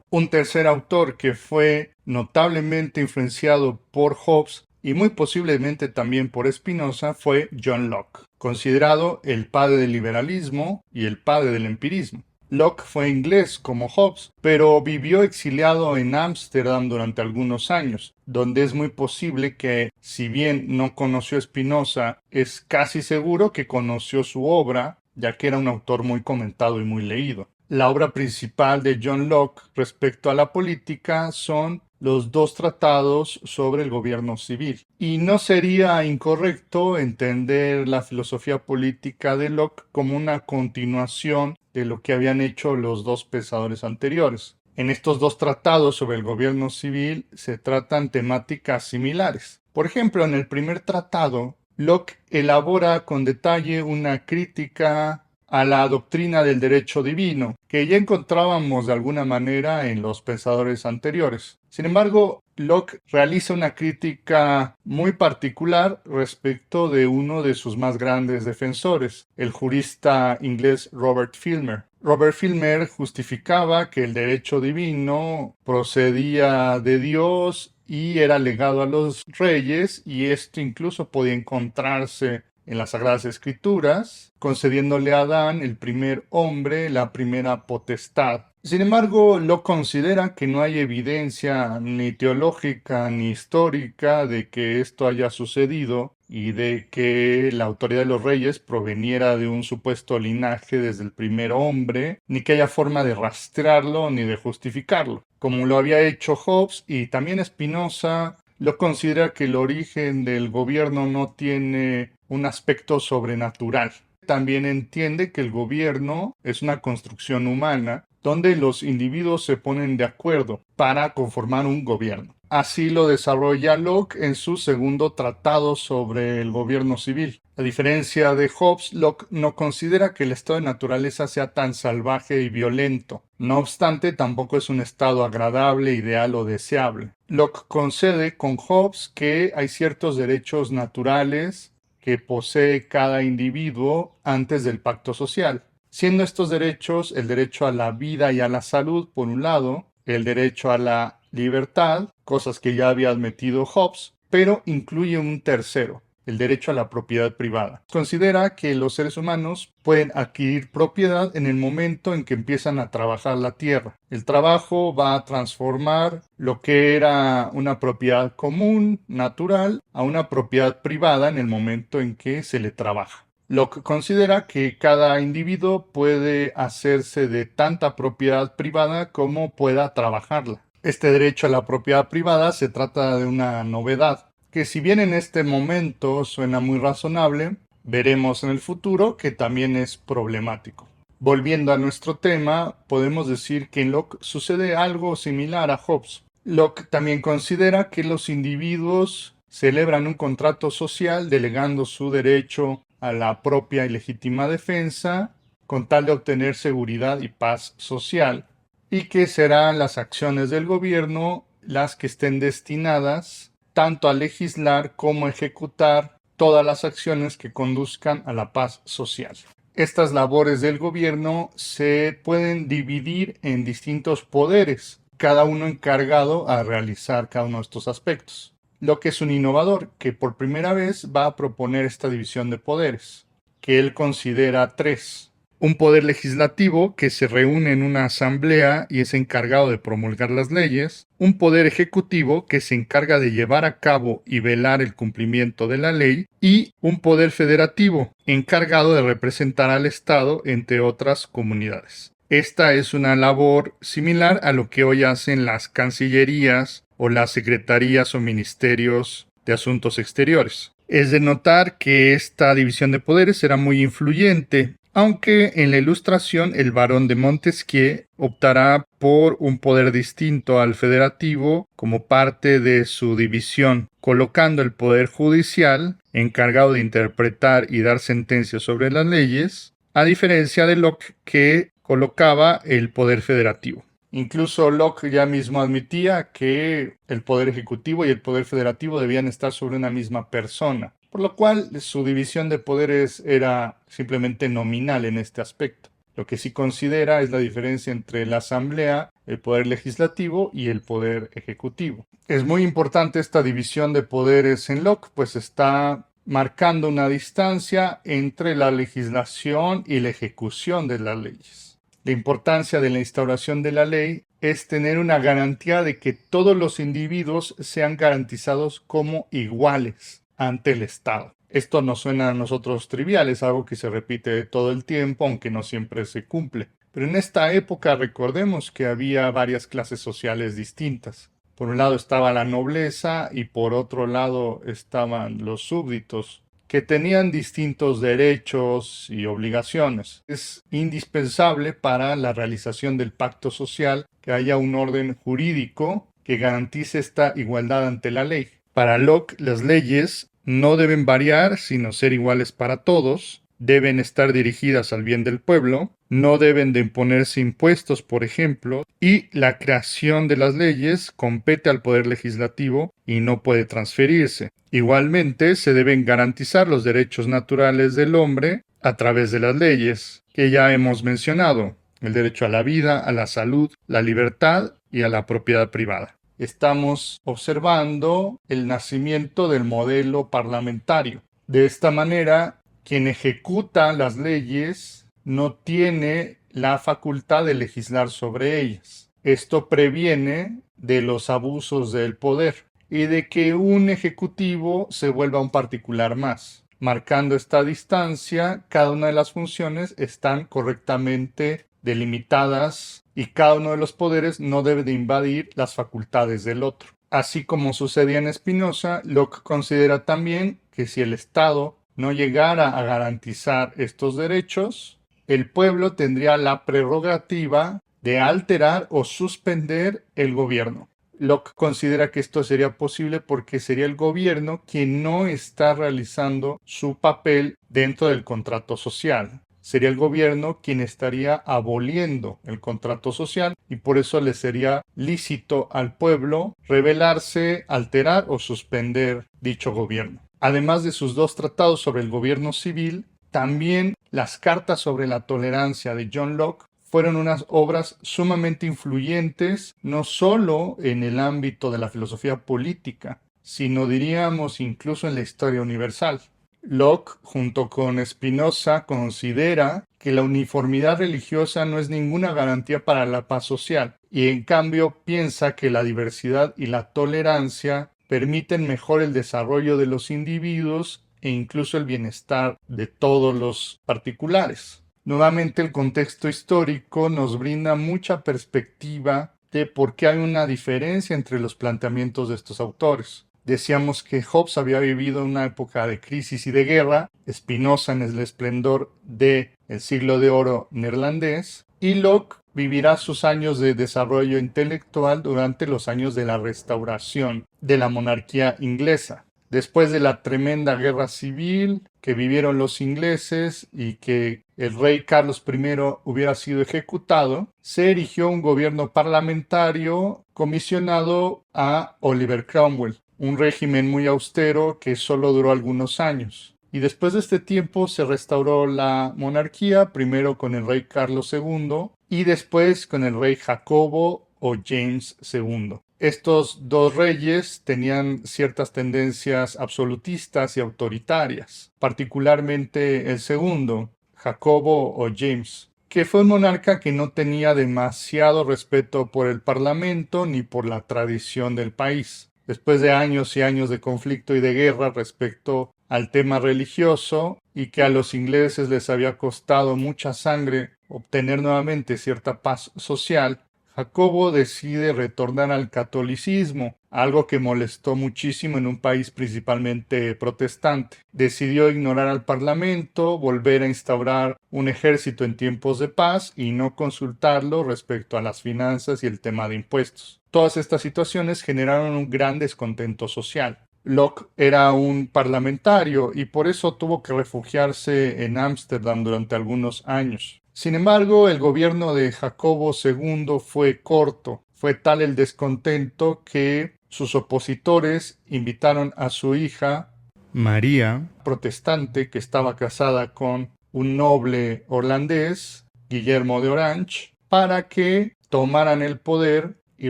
Un tercer autor que fue notablemente influenciado por Hobbes y muy posiblemente también por Spinoza fue John Locke, considerado el padre del liberalismo y el padre del empirismo. Locke fue inglés como Hobbes, pero vivió exiliado en Ámsterdam durante algunos años, donde es muy posible que, si bien no conoció a Spinoza, es casi seguro que conoció su obra, ya que era un autor muy comentado y muy leído. La obra principal de John Locke respecto a la política son los dos tratados sobre el gobierno civil. Y no sería incorrecto entender la filosofía política de Locke como una continuación de lo que habían hecho los dos pensadores anteriores. En estos dos tratados sobre el gobierno civil se tratan temáticas similares. Por ejemplo, en el primer tratado, Locke elabora con detalle una crítica a la doctrina del derecho divino, que ya encontrábamos de alguna manera en los pensadores anteriores. Sin embargo, Locke realiza una crítica muy particular respecto de uno de sus más grandes defensores, el jurista inglés Robert Filmer. Robert Filmer justificaba que el derecho divino procedía de Dios y era legado a los reyes, y esto incluso podía encontrarse en las Sagradas Escrituras, concediéndole a Adán, el primer hombre, la primera potestad. Sin embargo, Locke considera que no hay evidencia ni teológica ni histórica de que esto haya sucedido y de que la autoridad de los reyes proveniera de un supuesto linaje desde el primer hombre, ni que haya forma de rastrearlo ni de justificarlo. Como lo había hecho Hobbes y también Spinoza, Locke considera que el origen del gobierno no tiene un aspecto sobrenatural. También entiende que el gobierno es una construcción humana donde los individuos se ponen de acuerdo para conformar un gobierno. Así lo desarrolla Locke en su segundo tratado sobre el gobierno civil. A diferencia de Hobbes, Locke no considera que el estado de naturaleza sea tan salvaje y violento. No obstante, tampoco es un estado agradable, ideal o deseable. Locke concede con Hobbes que hay ciertos derechos naturales que posee cada individuo antes del pacto social, siendo estos derechos el derecho a la vida y a la salud por un lado, el derecho a la libertad, cosas que ya había admitido Hobbes, pero incluye un tercero, el derecho a la propiedad privada. Considera que los seres humanos pueden adquirir propiedad en el momento en que empiezan a trabajar la tierra. El trabajo va a transformar lo que era una propiedad común, natural, a una propiedad privada en el momento en que se le trabaja. Locke considera que cada individuo puede hacerse de tanta propiedad privada como pueda trabajarla. Este derecho a la propiedad privada se trata de una novedad, que si bien en este momento suena muy razonable, Veremos en el futuro que también es problemático. Volviendo a nuestro tema, podemos decir que en Locke sucede algo similar a Hobbes. Locke también considera que los individuos celebran un contrato social delegando su derecho a la propia y legítima defensa con tal de obtener seguridad y paz social, y que serán las acciones del gobierno las que estén destinadas tanto a legislar como a ejecutar todas las acciones que conduzcan a la paz social. Estas labores del gobierno se pueden dividir en distintos poderes, cada uno encargado a realizar cada uno de estos aspectos. Locke es un innovador que por primera vez va a proponer esta división de poderes, que él considera tres. Un poder legislativo que se reúne en una asamblea y es encargado de promulgar las leyes, un poder ejecutivo que se encarga de llevar a cabo y velar el cumplimiento de la ley, y un poder federativo encargado de representar al Estado entre otras comunidades. Esta es una labor similar a lo que hoy hacen las cancillerías o las secretarías o ministerios de asuntos exteriores. Es de notar que esta división de poderes era muy influyente, aunque en la Ilustración el barón de Montesquieu optará por un poder distinto al federativo como parte de su división, colocando el poder judicial, encargado de interpretar y dar sentencias sobre las leyes, a diferencia de Locke, que colocaba el poder federativo. Incluso Locke ya mismo admitía que el poder ejecutivo y el poder federativo debían estar sobre una misma persona, por lo cual su división de poderes era simplemente nominal en este aspecto. Lo que sí considera es la diferencia entre la asamblea, el poder legislativo y el poder ejecutivo. Es muy importante esta división de poderes en Locke, pues está marcando una distancia entre la legislación y la ejecución de las leyes. La importancia de la instauración de la ley es tener una garantía de que todos los individuos sean garantizados como iguales ante el Estado. Esto nos suena a nosotros trivial, es algo que se repite todo el tiempo, aunque no siempre se cumple. Pero en esta época recordemos que había varias clases sociales distintas. Por un lado estaba la nobleza y por otro lado estaban los súbditos, que tenían distintos derechos y obligaciones. Es indispensable para la realización del pacto social que haya un orden jurídico que garantice esta igualdad ante la ley. Para Locke, las leyes no deben variar, sino ser iguales para todos, deben estar dirigidas al bien del pueblo, no deben de imponerse impuestos, por ejemplo, y la creación de las leyes compete al poder legislativo y no puede transferirse. Igualmente, se deben garantizar los derechos naturales del hombre a través de las leyes, que ya hemos mencionado, el derecho a la vida, a la salud, la libertad y a la propiedad privada. Estamos observando el nacimiento del modelo parlamentario. De esta manera, quien ejecuta las leyes no tiene la facultad de legislar sobre ellas. Esto previene de los abusos del poder y de que un ejecutivo se vuelva un particular más. Marcando esta distancia, cada una de las funciones están correctamente delimitadas y cada uno de los poderes no debe de invadir las facultades del otro. Así como sucedía en Spinoza, Locke considera también que si el Estado no llegara a garantizar estos derechos, el pueblo tendría la prerrogativa de alterar o suspender el gobierno. Locke considera que esto sería posible porque sería el gobierno quien no está realizando su papel dentro del contrato social. Sería el gobierno quien estaría aboliendo el contrato social y por eso le sería lícito al pueblo rebelarse, alterar o suspender dicho gobierno. Además de sus dos tratados sobre el gobierno civil, también las cartas sobre la tolerancia de John Locke fueron unas obras sumamente influyentes, no solo en el ámbito de la filosofía política, sino diríamos incluso en la historia universal. Locke, junto con Spinoza, considera que la uniformidad religiosa no es ninguna garantía para la paz social, y en cambio piensa que la diversidad y la tolerancia permiten mejor el desarrollo de los individuos e incluso el bienestar de todos los particulares. Nuevamente, el contexto histórico nos brinda mucha perspectiva de por qué hay una diferencia entre los planteamientos de estos autores. Decíamos que Hobbes había vivido una época de crisis y de guerra, Spinoza en el esplendor del siglo de oro neerlandés, y Locke vivirá sus años de desarrollo intelectual durante los años de la restauración de la monarquía inglesa. Después de la tremenda guerra civil que vivieron los ingleses y que el rey Carlos I hubiera sido ejecutado, se erigió un gobierno parlamentario comisionado a Oliver Cromwell, un régimen muy austero que solo duró algunos años. Y después de este tiempo se restauró la monarquía, primero con el rey Carlos II y después con el rey Jacobo o James II. Estos dos reyes tenían ciertas tendencias absolutistas y autoritarias, particularmente el segundo, Jacobo o James, que fue un monarca que no tenía demasiado respeto por el parlamento ni por la tradición del país. Después de años y años de conflicto y de guerra respecto al tema religioso y que a los ingleses les había costado mucha sangre obtener nuevamente cierta paz social, Jacobo decide retornar al catolicismo, algo que molestó muchísimo en un país principalmente protestante. Decidió ignorar al parlamento, volver a instaurar un ejército en tiempos de paz y no consultarlo respecto a las finanzas y el tema de impuestos. Todas estas situaciones generaron un gran descontento social. Locke era un parlamentario y por eso tuvo que refugiarse en Ámsterdam durante algunos años. Sin embargo, el gobierno de Jacobo II fue corto. Fue tal el descontento que sus opositores invitaron a su hija, María, protestante, que estaba casada con un noble holandés, Guillermo de Orange, para que tomaran el poder y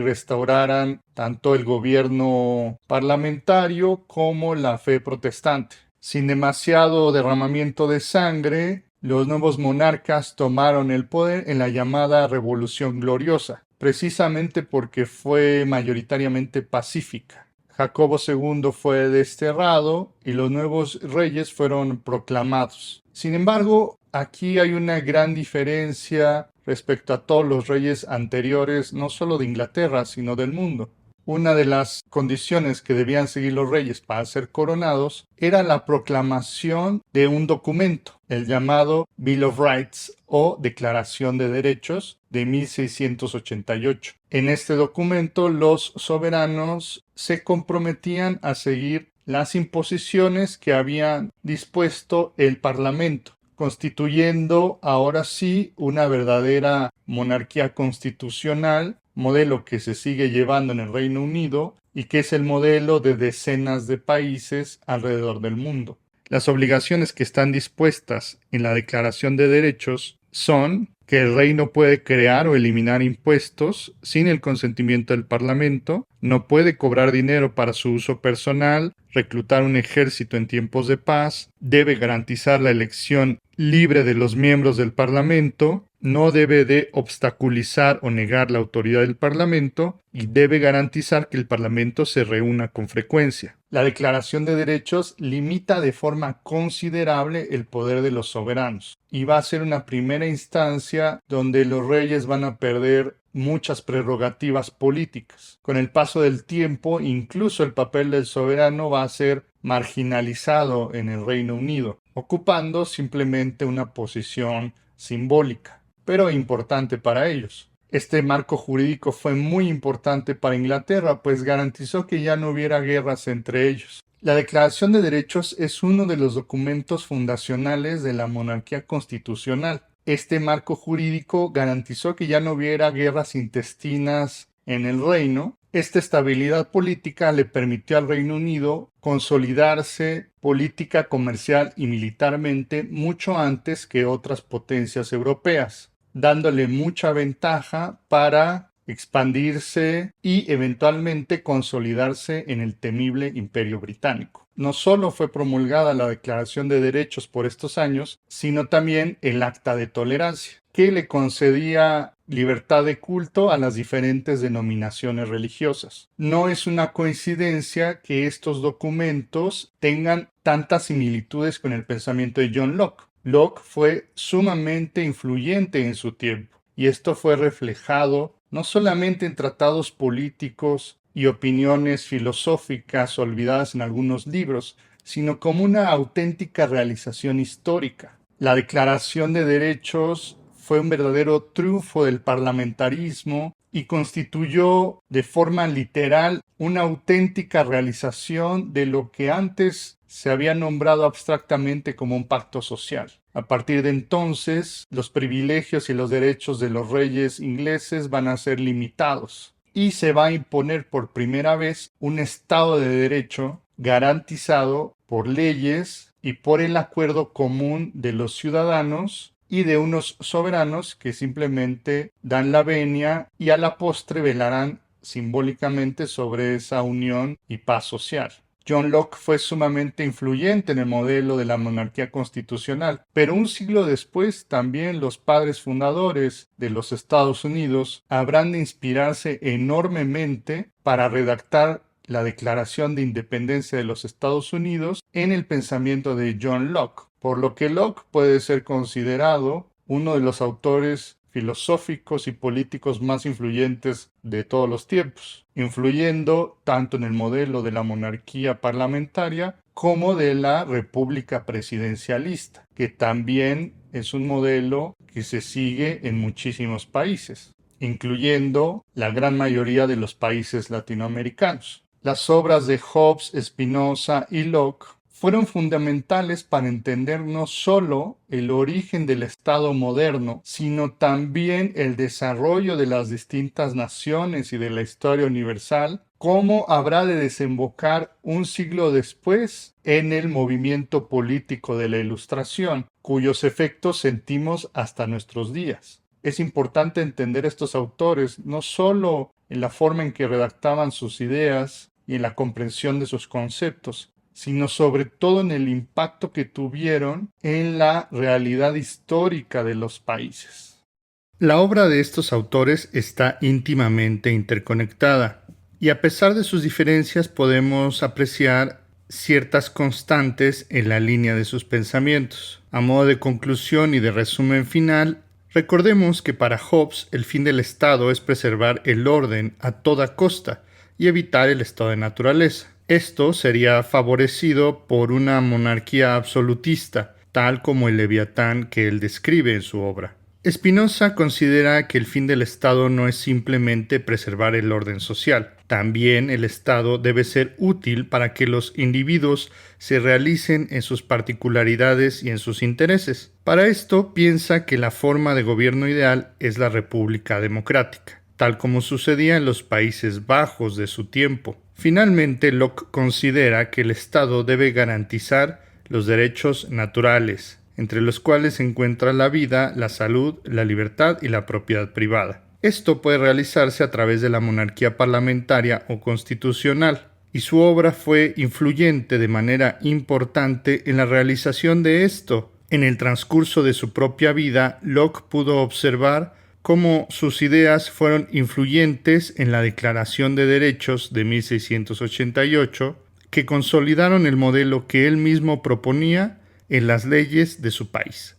restauraran tanto el gobierno parlamentario como la fe protestante. Sin demasiado derramamiento de sangre, los nuevos monarcas tomaron el poder en la llamada Revolución Gloriosa, precisamente porque fue mayoritariamente pacífica. Jacobo II fue desterrado y los nuevos reyes fueron proclamados. Sin embargo, aquí hay una gran diferencia respecto a todos los reyes anteriores, no solo de Inglaterra, sino del mundo. Una de las condiciones que debían seguir los reyes para ser coronados era la proclamación de un documento, el llamado Bill of Rights o Declaración de Derechos de 1688. En este documento los soberanos se comprometían a seguir las imposiciones que había dispuesto el Parlamento, constituyendo ahora sí una verdadera monarquía constitucional, modelo que se sigue llevando en el Reino Unido y que es el modelo de decenas de países alrededor del mundo. Las obligaciones que están dispuestas en la Declaración de Derechos son que el rey no puede crear o eliminar impuestos sin el consentimiento del Parlamento, no puede cobrar dinero para su uso personal, reclutar un ejército en tiempos de paz, debe garantizar la elección libre de los miembros del Parlamento, no debe de obstaculizar o negar la autoridad del Parlamento y debe garantizar que el Parlamento se reúna con frecuencia. La Declaración de Derechos limita de forma considerable el poder de los soberanos y va a ser una primera instancia donde los reyes van a perder muchas prerrogativas políticas. Con el paso del tiempo, incluso el papel del soberano va a ser marginalizado en el Reino Unido, ocupando simplemente una posición simbólica, pero importante para ellos. Este marco jurídico fue muy importante para Inglaterra, pues garantizó que ya no hubiera guerras entre ellos. La Declaración de Derechos es uno de los documentos fundacionales de la monarquía constitucional. Este marco jurídico garantizó que ya no hubiera guerras intestinas en el reino. Esta estabilidad política le permitió al Reino Unido consolidarse política, comercial y militarmente mucho antes que otras potencias europeas, dándole mucha ventaja para expandirse y eventualmente consolidarse en el temible Imperio Británico. No solo fue promulgada la Declaración de Derechos por estos años, sino también el Acta de Tolerancia, que le concedía libertad de culto a las diferentes denominaciones religiosas. No es una coincidencia que estos documentos tengan tantas similitudes con el pensamiento de John Locke. Locke fue sumamente influyente en su tiempo, y esto fue reflejado no solamente en tratados políticos y opiniones filosóficas olvidadas en algunos libros, sino como una auténtica realización histórica. La Declaración de Derechos fue un verdadero triunfo del parlamentarismo y constituyó de forma literal una auténtica realización de lo que antes se había nombrado abstractamente como un pacto social. A partir de entonces, los privilegios y los derechos de los reyes ingleses van a ser limitados y se va a imponer por primera vez un Estado de Derecho garantizado por leyes y por el acuerdo común de los ciudadanos y de unos soberanos que simplemente dan la venia y a la postre velarán simbólicamente sobre esa unión y paz social. John Locke fue sumamente influyente en el modelo de la monarquía constitucional, pero un siglo después también los padres fundadores de los Estados Unidos habrán de inspirarse enormemente para redactar la Declaración de Independencia de los Estados Unidos en el pensamiento de John Locke, por lo que Locke puede ser considerado uno de los autores filosóficos y políticos más influyentes de todos los tiempos, influyendo tanto en el modelo de la monarquía parlamentaria como de la república presidencialista, que también es un modelo que se sigue en muchísimos países, incluyendo la gran mayoría de los países latinoamericanos. Las obras de Hobbes, Spinoza y Locke fueron fundamentales para entender no solo el origen del Estado moderno, sino también el desarrollo de las distintas naciones y de la historia universal, cómo habrá de desembocar un siglo después en el movimiento político de la Ilustración, cuyos efectos sentimos hasta nuestros días. Es importante entender estos autores no solo en la forma en que redactaban sus ideas y en la comprensión de sus conceptos, sino sobre todo en el impacto que tuvieron en la realidad histórica de los países. La obra de estos autores está íntimamente interconectada, y a pesar de sus diferencias podemos apreciar ciertas constantes en la línea de sus pensamientos. A modo de conclusión y de resumen final, recordemos que para Hobbes el fin del Estado es preservar el orden a toda costa y evitar el estado de naturaleza. Esto sería favorecido por una monarquía absolutista, tal como el Leviatán que él describe en su obra. Spinoza considera que el fin del Estado no es simplemente preservar el orden social. También el Estado debe ser útil para que los individuos se realicen en sus particularidades y en sus intereses. Para esto piensa que la forma de gobierno ideal es la república democrática, tal como sucedía en los Países Bajos de su tiempo. Finalmente, Locke considera que el Estado debe garantizar los derechos naturales, entre los cuales se encuentra la vida, la salud, la libertad y la propiedad privada. Esto puede realizarse a través de la monarquía parlamentaria o constitucional, y su obra fue influyente de manera importante en la realización de esto. En el transcurso de su propia vida, Locke pudo observar cómo sus ideas fueron influyentes en la Declaración de Derechos de 1688, que consolidaron el modelo que él mismo proponía en las leyes de su país.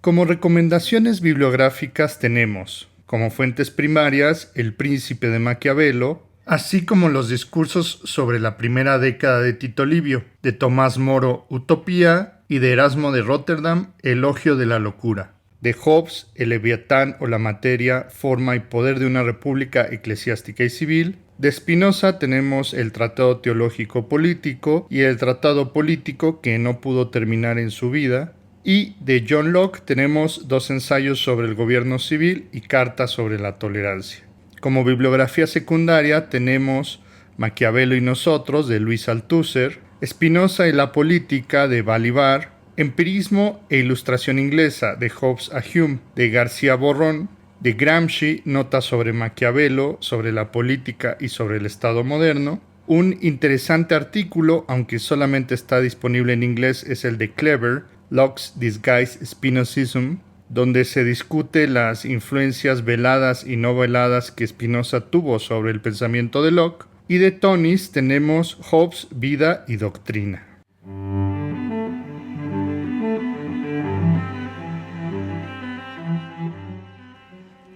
Como recomendaciones bibliográficas tenemos, como fuentes primarias, El Príncipe de Maquiavelo, así como los discursos sobre la primera década de Tito Livio, de Tomás Moro, Utopía, y de Erasmo de Róterdam, Elogio de la locura. De Hobbes, El Leviatán o la materia, forma y poder de una república eclesiástica y civil. De Spinoza tenemos el Tratado Teológico Político y el Tratado Político que no pudo terminar en su vida. Y de John Locke tenemos dos ensayos sobre el gobierno civil y cartas sobre la tolerancia. Como bibliografía secundaria tenemos Maquiavelo y nosotros de Luis Althusser, Spinoza y la política de Balibar, Empirismo e ilustración inglesa de Hobbes a Hume de García Borrón, de Gramsci, Notas sobre Maquiavelo, sobre la política y sobre el Estado moderno. Un interesante artículo, aunque solamente está disponible en inglés, es el de Clever, Locke's Disguised Spinozism, donde se discute las influencias veladas y no veladas que Spinoza tuvo sobre el pensamiento de Locke. Y de Tonis tenemos Hobbes, Vida y Doctrina.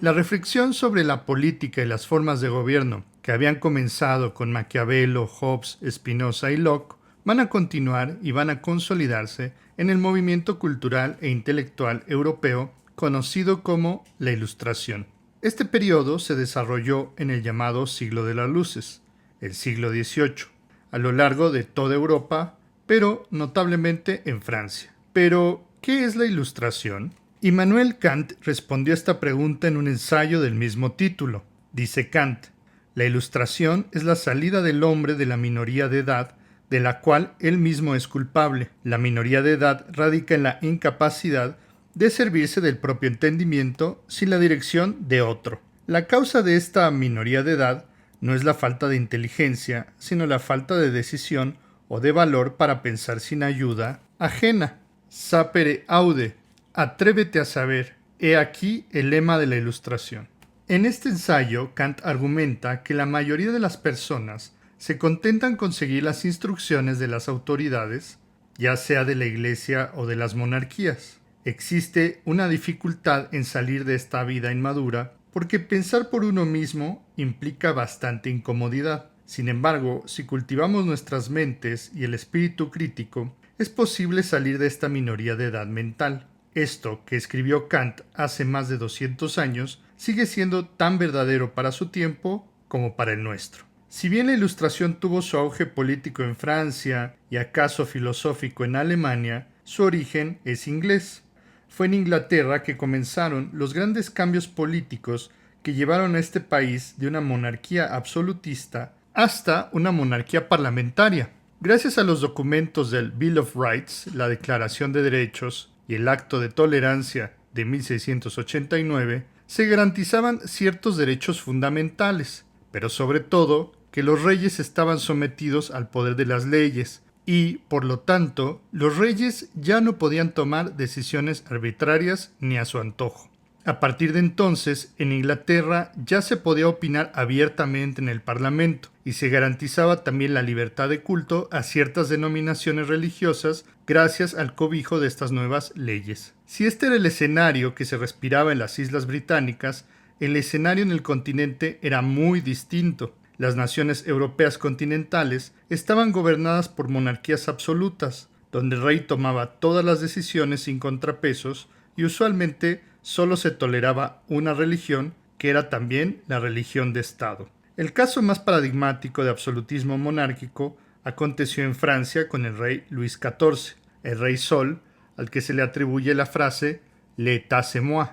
La reflexión sobre la política y las formas de gobierno que habían comenzado con Maquiavelo, Hobbes, Spinoza y Locke, van a continuar y van a consolidarse en el movimiento cultural e intelectual europeo conocido como la Ilustración. Este periodo se desarrolló en el llamado Siglo de las Luces, el siglo XVIII, a lo largo de toda Europa, pero notablemente en Francia. Pero, ¿qué es la Ilustración? Immanuel Kant respondió a esta pregunta en un ensayo del mismo título. Dice Kant: la Ilustración es la salida del hombre de la minoría de edad de la cual él mismo es culpable. La minoría de edad radica en la incapacidad de servirse del propio entendimiento sin la dirección de otro. La causa de esta minoría de edad no es la falta de inteligencia, sino la falta de decisión o de valor para pensar sin ayuda ajena. Sapere aude, atrévete a saber. He aquí el lema de la Ilustración. En este ensayo, Kant argumenta que la mayoría de las personas se contentan con seguir las instrucciones de las autoridades, ya sea de la Iglesia o de las monarquías. Existe una dificultad en salir de esta vida inmadura porque pensar por uno mismo implica bastante incomodidad. Sin embargo, si cultivamos nuestras mentes y el espíritu crítico, es posible salir de esta minoría de edad mental. Esto, que escribió Kant hace más de 200 años, sigue siendo tan verdadero para su tiempo como para el nuestro. Si bien la Ilustración tuvo su auge político en Francia y acaso filosófico en Alemania, su origen es inglés. Fue en Inglaterra que comenzaron los grandes cambios políticos que llevaron a este país de una monarquía absolutista hasta una monarquía parlamentaria. Gracias a los documentos del Bill of Rights, la Declaración de Derechos y el Acto de Tolerancia de 1689, se garantizaban ciertos derechos fundamentales, pero sobre todo que los reyes estaban sometidos al poder de las leyes y, por lo tanto, los reyes ya no podían tomar decisiones arbitrarias ni a su antojo. A partir de entonces, en Inglaterra ya se podía opinar abiertamente en el Parlamento y se garantizaba también la libertad de culto a ciertas denominaciones religiosas gracias al cobijo de estas nuevas leyes. Si este era el escenario que se respiraba en las Islas Británicas, el escenario en el continente era muy distinto. Las naciones europeas continentales estaban gobernadas por monarquías absolutas, donde el rey tomaba todas las decisiones sin contrapesos y usualmente solo se toleraba una religión, que era también la religión de Estado. El caso más paradigmático de absolutismo monárquico aconteció en Francia con el rey Luis XIV, el rey Sol, al que se le atribuye la frase «L'État c'est moi»,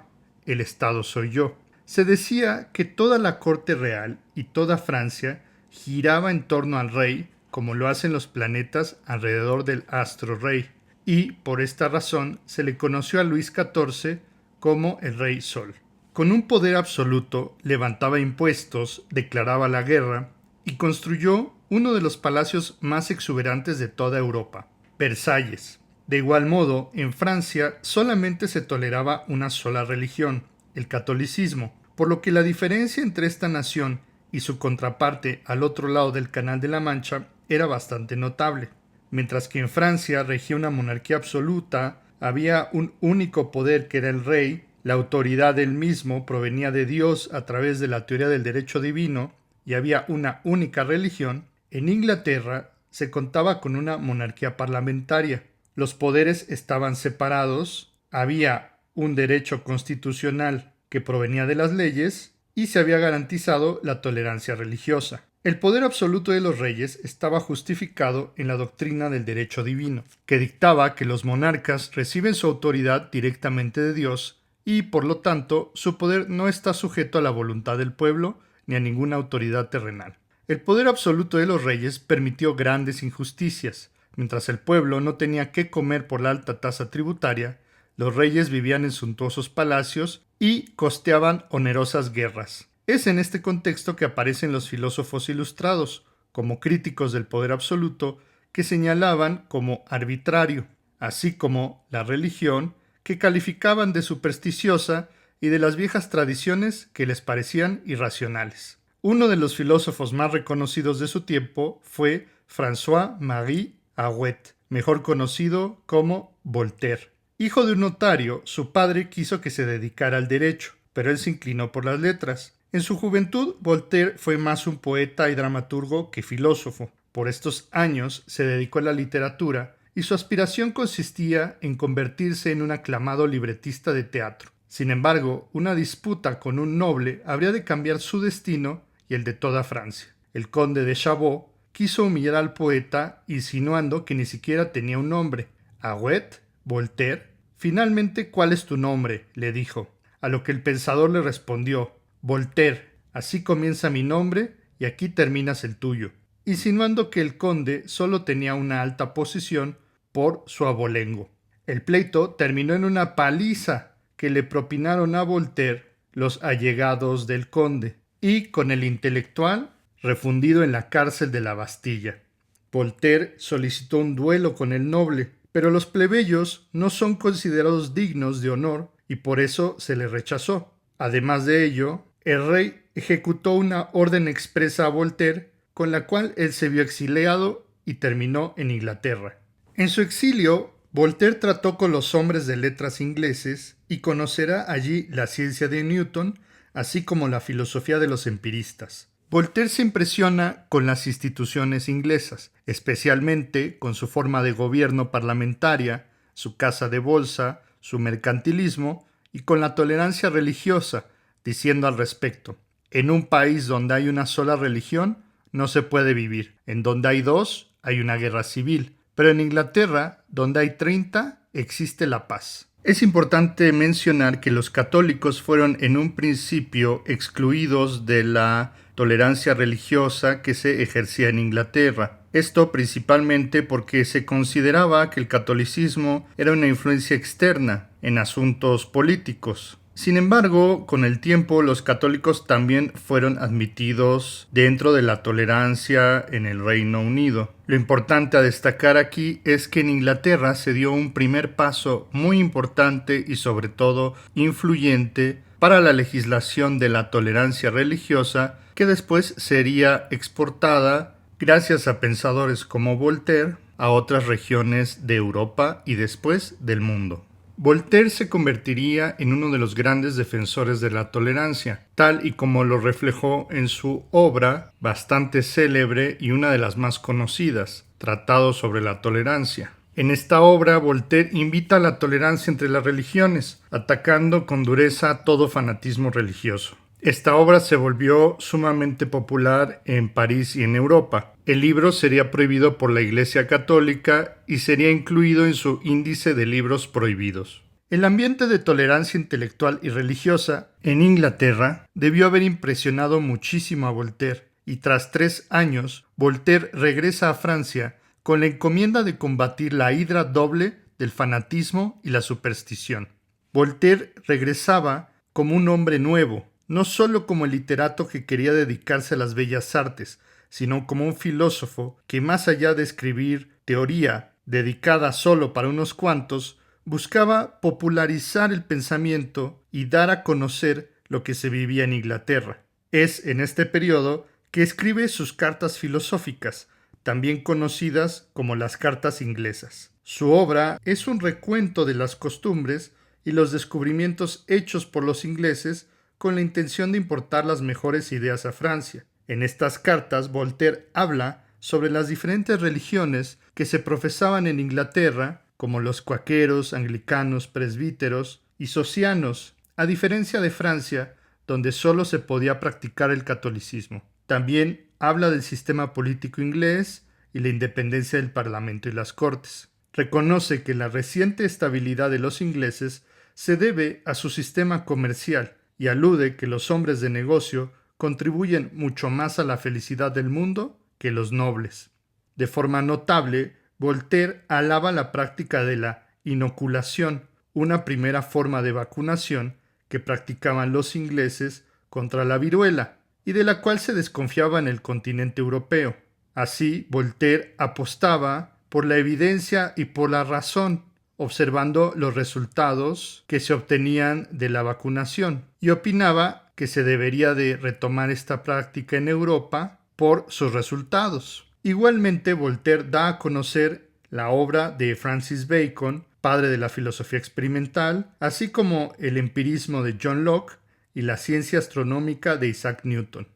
el Estado soy yo. Se decía que toda la corte real y toda Francia giraba en torno al rey, como lo hacen los planetas alrededor del astro rey, y por esta razón se le conoció a Luis XIV como el Rey Sol. Con un poder absoluto, levantaba impuestos, declaraba la guerra y construyó uno de los palacios más exuberantes de toda Europa, Versalles. De igual modo, en Francia solamente se toleraba una sola religión, el catolicismo, por lo que la diferencia entre esta nación y su contraparte al otro lado del Canal de la Mancha era bastante notable. Mientras que en Francia regía una monarquía absoluta, había un único poder que era el rey, la autoridad del mismo provenía de Dios a través de la teoría del derecho divino y había una única religión, en Inglaterra se contaba con una monarquía parlamentaria. Los poderes estaban separados, había un derecho constitucional que provenía de las leyes y se había garantizado la tolerancia religiosa. El poder absoluto de los reyes estaba justificado en la doctrina del derecho divino, que dictaba que los monarcas reciben su autoridad directamente de Dios y, por lo tanto, su poder no está sujeto a la voluntad del pueblo ni a ninguna autoridad terrenal. El poder absoluto de los reyes permitió grandes injusticias. Mientras el pueblo no tenía qué comer por la alta tasa tributaria, los reyes vivían en suntuosos palacios y costeaban onerosas guerras. Es en este contexto que aparecen los filósofos ilustrados, como críticos del poder absoluto, que señalaban como arbitrario, así como la religión, que calificaban de supersticiosa y de las viejas tradiciones que les parecían irracionales. Uno de los filósofos más reconocidos de su tiempo fue François-Marie Arouet, mejor conocido como Voltaire. Hijo de un notario, su padre quiso que se dedicara al derecho, pero él se inclinó por las letras. En su juventud, Voltaire fue más un poeta y dramaturgo que filósofo. Por estos años se dedicó a la literatura y su aspiración consistía en convertirse en un aclamado libretista de teatro. Sin embargo, una disputa con un noble habría de cambiar su destino y el de toda Francia. El conde de Chabot quiso humillar al poeta insinuando que ni siquiera tenía un nombre. ¿Arouet? ¿Voltaire? Finalmente, ¿cuál es tu nombre?, le dijo. A lo que el pensador le respondió: Voltaire, así comienza mi nombre y aquí terminas el tuyo, insinuando que el conde solo tenía una alta posición por su abolengo. El pleito terminó en una paliza que le propinaron a Voltaire los allegados del conde, y con el intelectual refundido en la cárcel de la Bastilla. Voltaire solicitó un duelo con el noble, pero los plebeyos no son considerados dignos de honor y por eso se le rechazó. Además de ello, el rey ejecutó una orden expresa a Voltaire, con la cual él se vio exiliado y terminó en Inglaterra. En su exilio, Voltaire trató con los hombres de letras ingleses y conocerá allí la ciencia de Newton, así como la filosofía de los empiristas. Voltaire se impresiona con las instituciones inglesas, especialmente con su forma de gobierno parlamentaria, su casa de bolsa, su mercantilismo y con la tolerancia religiosa, diciendo al respecto: en un país donde hay una sola religión no se puede vivir, en donde hay dos hay una guerra civil, pero en Inglaterra, donde hay 30, existe la paz. Es importante mencionar que los católicos fueron en un principio excluidos de la tolerancia religiosa que se ejercía en Inglaterra. Esto principalmente porque se consideraba que el catolicismo era una influencia externa en asuntos políticos. Sin embargo, con el tiempo los católicos también fueron admitidos dentro de la tolerancia en el Reino Unido. Lo importante a destacar aquí es que en Inglaterra se dio un primer paso muy importante y sobre todo influyente para la legislación de la tolerancia religiosa, que después sería exportada gracias a pensadores como Voltaire a otras regiones de Europa y después del mundo. Voltaire se convertiría en uno de los grandes defensores de la tolerancia, tal y como lo reflejó en su obra bastante célebre y una de las más conocidas, Tratado sobre la Tolerancia. En esta obra, Voltaire invita a la tolerancia entre las religiones, atacando con dureza todo fanatismo religioso. Esta obra se volvió sumamente popular en París y en Europa. El libro sería prohibido por la Iglesia Católica y sería incluido en su índice de libros prohibidos. El ambiente de tolerancia intelectual y religiosa en Inglaterra debió haber impresionado muchísimo a Voltaire, y tras 3 años, Voltaire regresa a Francia con la encomienda de combatir la hidra doble del fanatismo y la superstición. Voltaire regresaba como un hombre nuevo, no solo como el literato que quería dedicarse a las bellas artes, sino como un filósofo que, más allá de escribir teoría dedicada solo para unos cuantos, buscaba popularizar el pensamiento y dar a conocer lo que se vivía en Inglaterra. Es en este periodo que escribe sus cartas filosóficas, también conocidas como las cartas inglesas. Su obra es un recuento de las costumbres y los descubrimientos hechos por los ingleses con la intención de importar las mejores ideas a Francia. En estas cartas, Voltaire habla sobre las diferentes religiones que se profesaban en Inglaterra, como los cuáqueros, anglicanos, presbíteros y socianos, a diferencia de Francia, donde solo se podía practicar el catolicismo. También habla del sistema político inglés y la independencia del Parlamento y las Cortes. Reconoce que la reciente estabilidad de los ingleses se debe a su sistema comercial y alude que los hombres de negocio contribuyen mucho más a la felicidad del mundo que los nobles. De forma notable, Voltaire alaba la práctica de la inoculación, una primera forma de vacunación que practicaban los ingleses contra la viruela y de la cual se desconfiaba en el continente europeo. Así, Voltaire apostaba por la evidencia y por la razón, observando los resultados que se obtenían de la vacunación, y opinaba que se debería de retomar esta práctica en Europa por sus resultados. Igualmente, Voltaire da a conocer la obra de Francis Bacon, padre de la filosofía experimental, así como el empirismo de John Locke y la ciencia astronómica de Isaac Newton.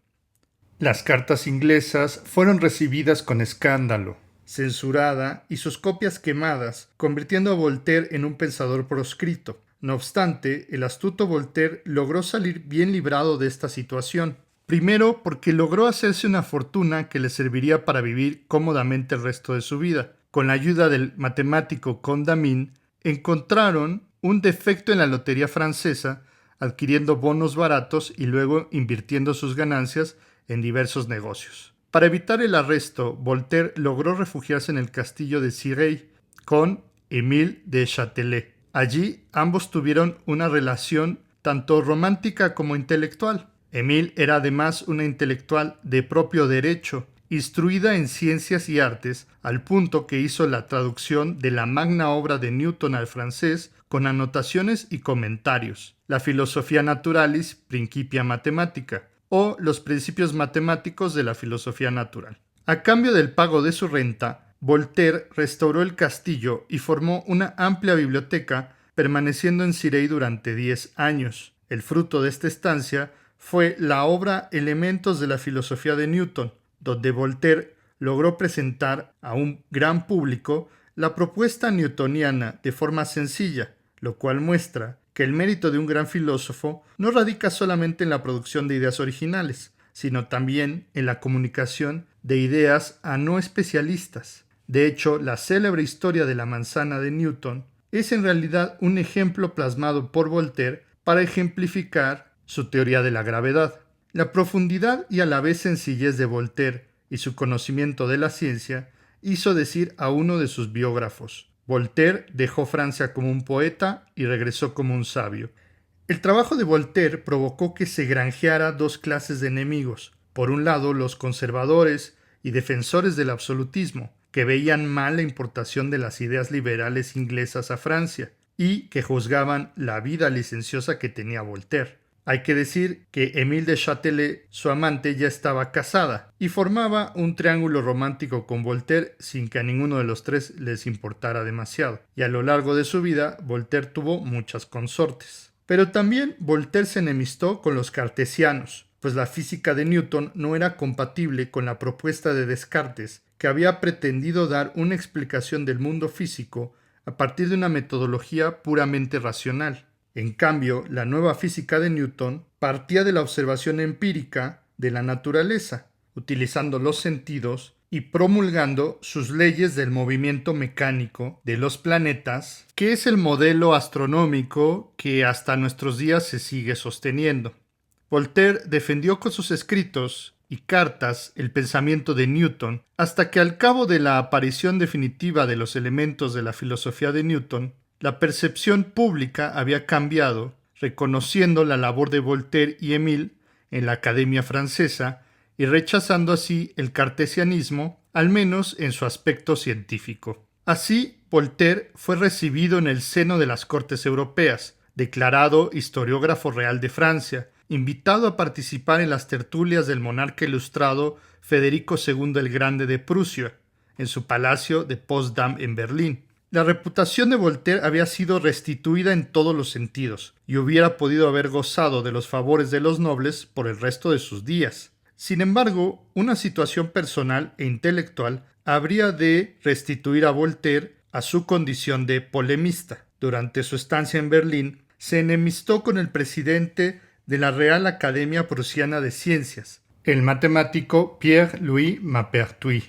Las cartas inglesas fueron recibidas con escándalo, censurada y sus copias quemadas, convirtiendo a Voltaire en un pensador proscrito. No obstante, el astuto Voltaire logró salir bien librado de esta situación. Primero, porque logró hacerse una fortuna que le serviría para vivir cómodamente el resto de su vida. Con la ayuda del matemático Condamine, encontraron un defecto en la lotería francesa, adquiriendo bonos baratos y luego invirtiendo sus ganancias en diversos negocios. Para evitar el arresto, Voltaire logró refugiarse en el castillo de Cirey con Émile de Châtelet. Allí ambos tuvieron una relación tanto romántica como intelectual. Émile era además una intelectual de propio derecho, instruida en ciencias y artes, al punto que hizo la traducción de la magna obra de Newton al francés con anotaciones y comentarios, la Philosophia Naturalis Principia Mathematica, o los principios matemáticos de la filosofía natural. A cambio del pago de su renta, Voltaire restauró el castillo y formó una amplia biblioteca, permaneciendo en Cirey durante 10 años. El fruto de esta estancia fue la obra Elementos de la filosofía de Newton, donde Voltaire logró presentar a un gran público la propuesta newtoniana de forma sencilla, lo cual muestra que el mérito de un gran filósofo no radica solamente en la producción de ideas originales, sino también en la comunicación de ideas a no especialistas. De hecho, la célebre historia de la manzana de Newton es en realidad un ejemplo plasmado por Voltaire para ejemplificar su teoría de la gravedad. La profundidad y a la vez sencillez de Voltaire y su conocimiento de la ciencia hizo decir a uno de sus biógrafos: Voltaire dejó Francia como un poeta y regresó como un sabio. El trabajo de Voltaire provocó que se granjeara dos clases de enemigos. Por un lado, los conservadores y defensores del absolutismo, que veían mal la importación de las ideas liberales inglesas a Francia y que juzgaban la vida licenciosa que tenía Voltaire. Hay que decir que Émile de Châtelet, su amante, ya estaba casada y formaba un triángulo romántico con Voltaire sin que a ninguno de los tres les importara demasiado. Y a lo largo de su vida, Voltaire tuvo muchas consortes. Pero también Voltaire se enemistó con los cartesianos, pues la física de Newton no era compatible con la propuesta de Descartes, que había pretendido dar una explicación del mundo físico a partir de una metodología puramente racional. En cambio, la nueva física de Newton partía de la observación empírica de la naturaleza, utilizando los sentidos y promulgando sus leyes del movimiento mecánico de los planetas, que es el modelo astronómico que hasta nuestros días se sigue sosteniendo. Voltaire defendió con sus escritos y cartas el pensamiento de Newton, hasta que al cabo de la aparición definitiva de los elementos de la filosofía de Newton, la percepción pública había cambiado, reconociendo la labor de Voltaire y Émile en la Academia Francesa y rechazando así el cartesianismo, al menos en su aspecto científico. Así, Voltaire fue recibido en el seno de las Cortes Europeas, declarado historiógrafo real de Francia, invitado a participar en las tertulias del monarca ilustrado Federico II el Grande de Prusia, en su palacio de Potsdam en Berlín. La reputación de Voltaire había sido restituida en todos los sentidos, y hubiera podido haber gozado de los favores de los nobles por el resto de sus días. Sin embargo, una situación personal e intelectual habría de restituir a Voltaire a su condición de polemista. Durante su estancia en Berlín, se enemistó con el presidente de la Real Academia Prusiana de Ciencias, el matemático Pierre-Louis Maupertuis.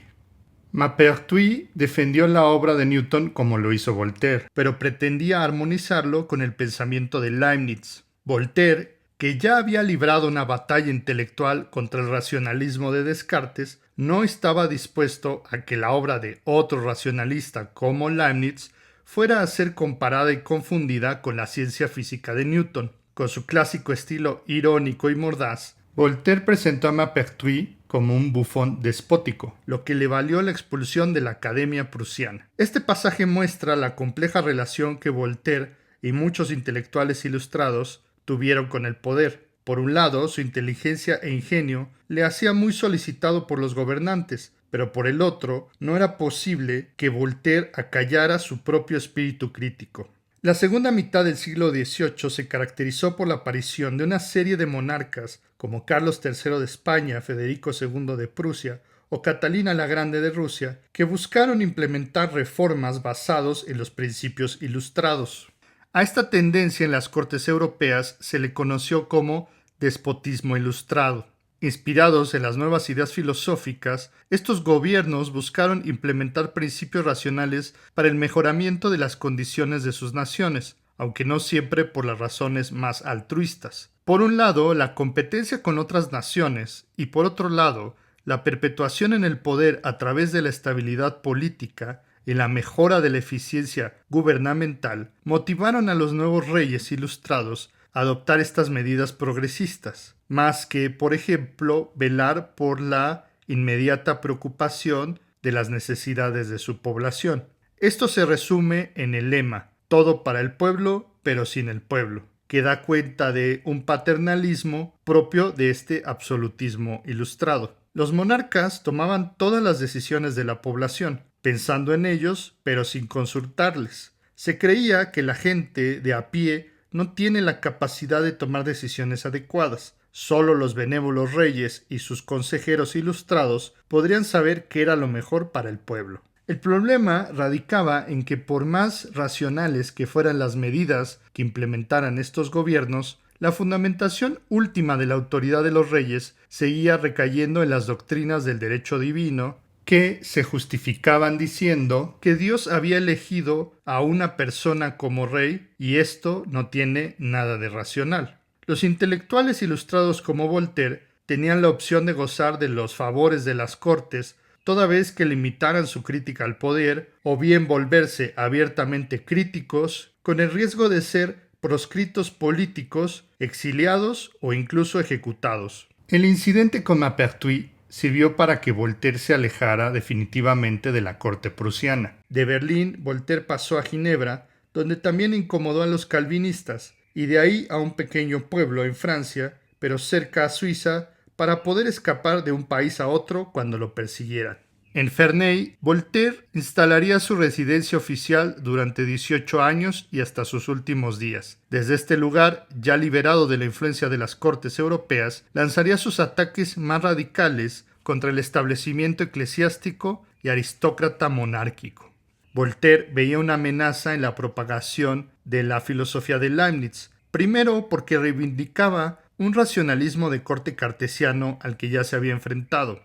Maupertuis defendió la obra de Newton como lo hizo Voltaire, pero pretendía armonizarlo con el pensamiento de Leibniz. Voltaire, que ya había librado una batalla intelectual contra el racionalismo de Descartes, no estaba dispuesto a que la obra de otro racionalista como Leibniz fuera a ser comparada y confundida con la ciencia física de Newton. Con su clásico estilo irónico y mordaz, Voltaire presentó a Maupertuis como un bufón despótico, lo que le valió la expulsión de la Academia Prusiana. Este pasaje muestra la compleja relación que Voltaire y muchos intelectuales ilustrados tuvieron con el poder. Por un lado, su inteligencia e ingenio le hacía muy solicitado por los gobernantes, pero por el otro, no era posible que Voltaire acallara su propio espíritu crítico. La segunda mitad del siglo XVIII se caracterizó por la aparición de una serie de monarcas como Carlos III de España, Federico II de Prusia o Catalina la Grande de Rusia, que buscaron implementar reformas basados en los principios ilustrados. A esta tendencia en las cortes europeas se le conoció como despotismo ilustrado. Inspirados en las nuevas ideas filosóficas, estos gobiernos buscaron implementar principios racionales para el mejoramiento de las condiciones de sus naciones, aunque no siempre por las razones más altruistas. Por un lado, la competencia con otras naciones y por otro lado, la perpetuación en el poder a través de la estabilidad política y la mejora de la eficiencia gubernamental motivaron a los nuevos reyes ilustrados a adoptar estas medidas progresistas, más que, por ejemplo, velar por la inmediata preocupación de las necesidades de su población. Esto se resume en el lema "todo para el pueblo, pero sin el pueblo", que da cuenta de un paternalismo propio de este absolutismo ilustrado. Los monarcas tomaban todas las decisiones de la población, pensando en ellos, pero sin consultarles. Se creía que la gente de a pie no tiene la capacidad de tomar decisiones adecuadas. Solo los benévolos reyes y sus consejeros ilustrados podrían saber qué era lo mejor para el pueblo. El problema radicaba en que por más racionales que fueran las medidas que implementaran estos gobiernos, la fundamentación última de la autoridad de los reyes seguía recayendo en las doctrinas del derecho divino, que se justificaban diciendo que Dios había elegido a una persona como rey y esto no tiene nada de racional. Los intelectuales ilustrados como Voltaire tenían la opción de gozar de los favores de las cortes toda vez que limitaran su crítica al poder o bien volverse abiertamente críticos con el riesgo de ser proscritos políticos, exiliados o incluso ejecutados. El incidente con Maupertuis sirvió para que Voltaire se alejara definitivamente de la corte prusiana. De Berlín, Voltaire pasó a Ginebra, donde también incomodó a los calvinistas, y de ahí a un pequeño pueblo en Francia, pero cerca a Suiza, para poder escapar de un país a otro cuando lo persiguieran. En Ferney, Voltaire instalaría su residencia oficial durante 18 años y hasta sus últimos días. Desde este lugar, ya liberado de la influencia de las cortes europeas, lanzaría sus ataques más radicales contra el establecimiento eclesiástico y aristócrata monárquico. Voltaire veía una amenaza en la propagación de la filosofía de Leibniz, primero porque reivindicaba un racionalismo de corte cartesiano al que ya se había enfrentado,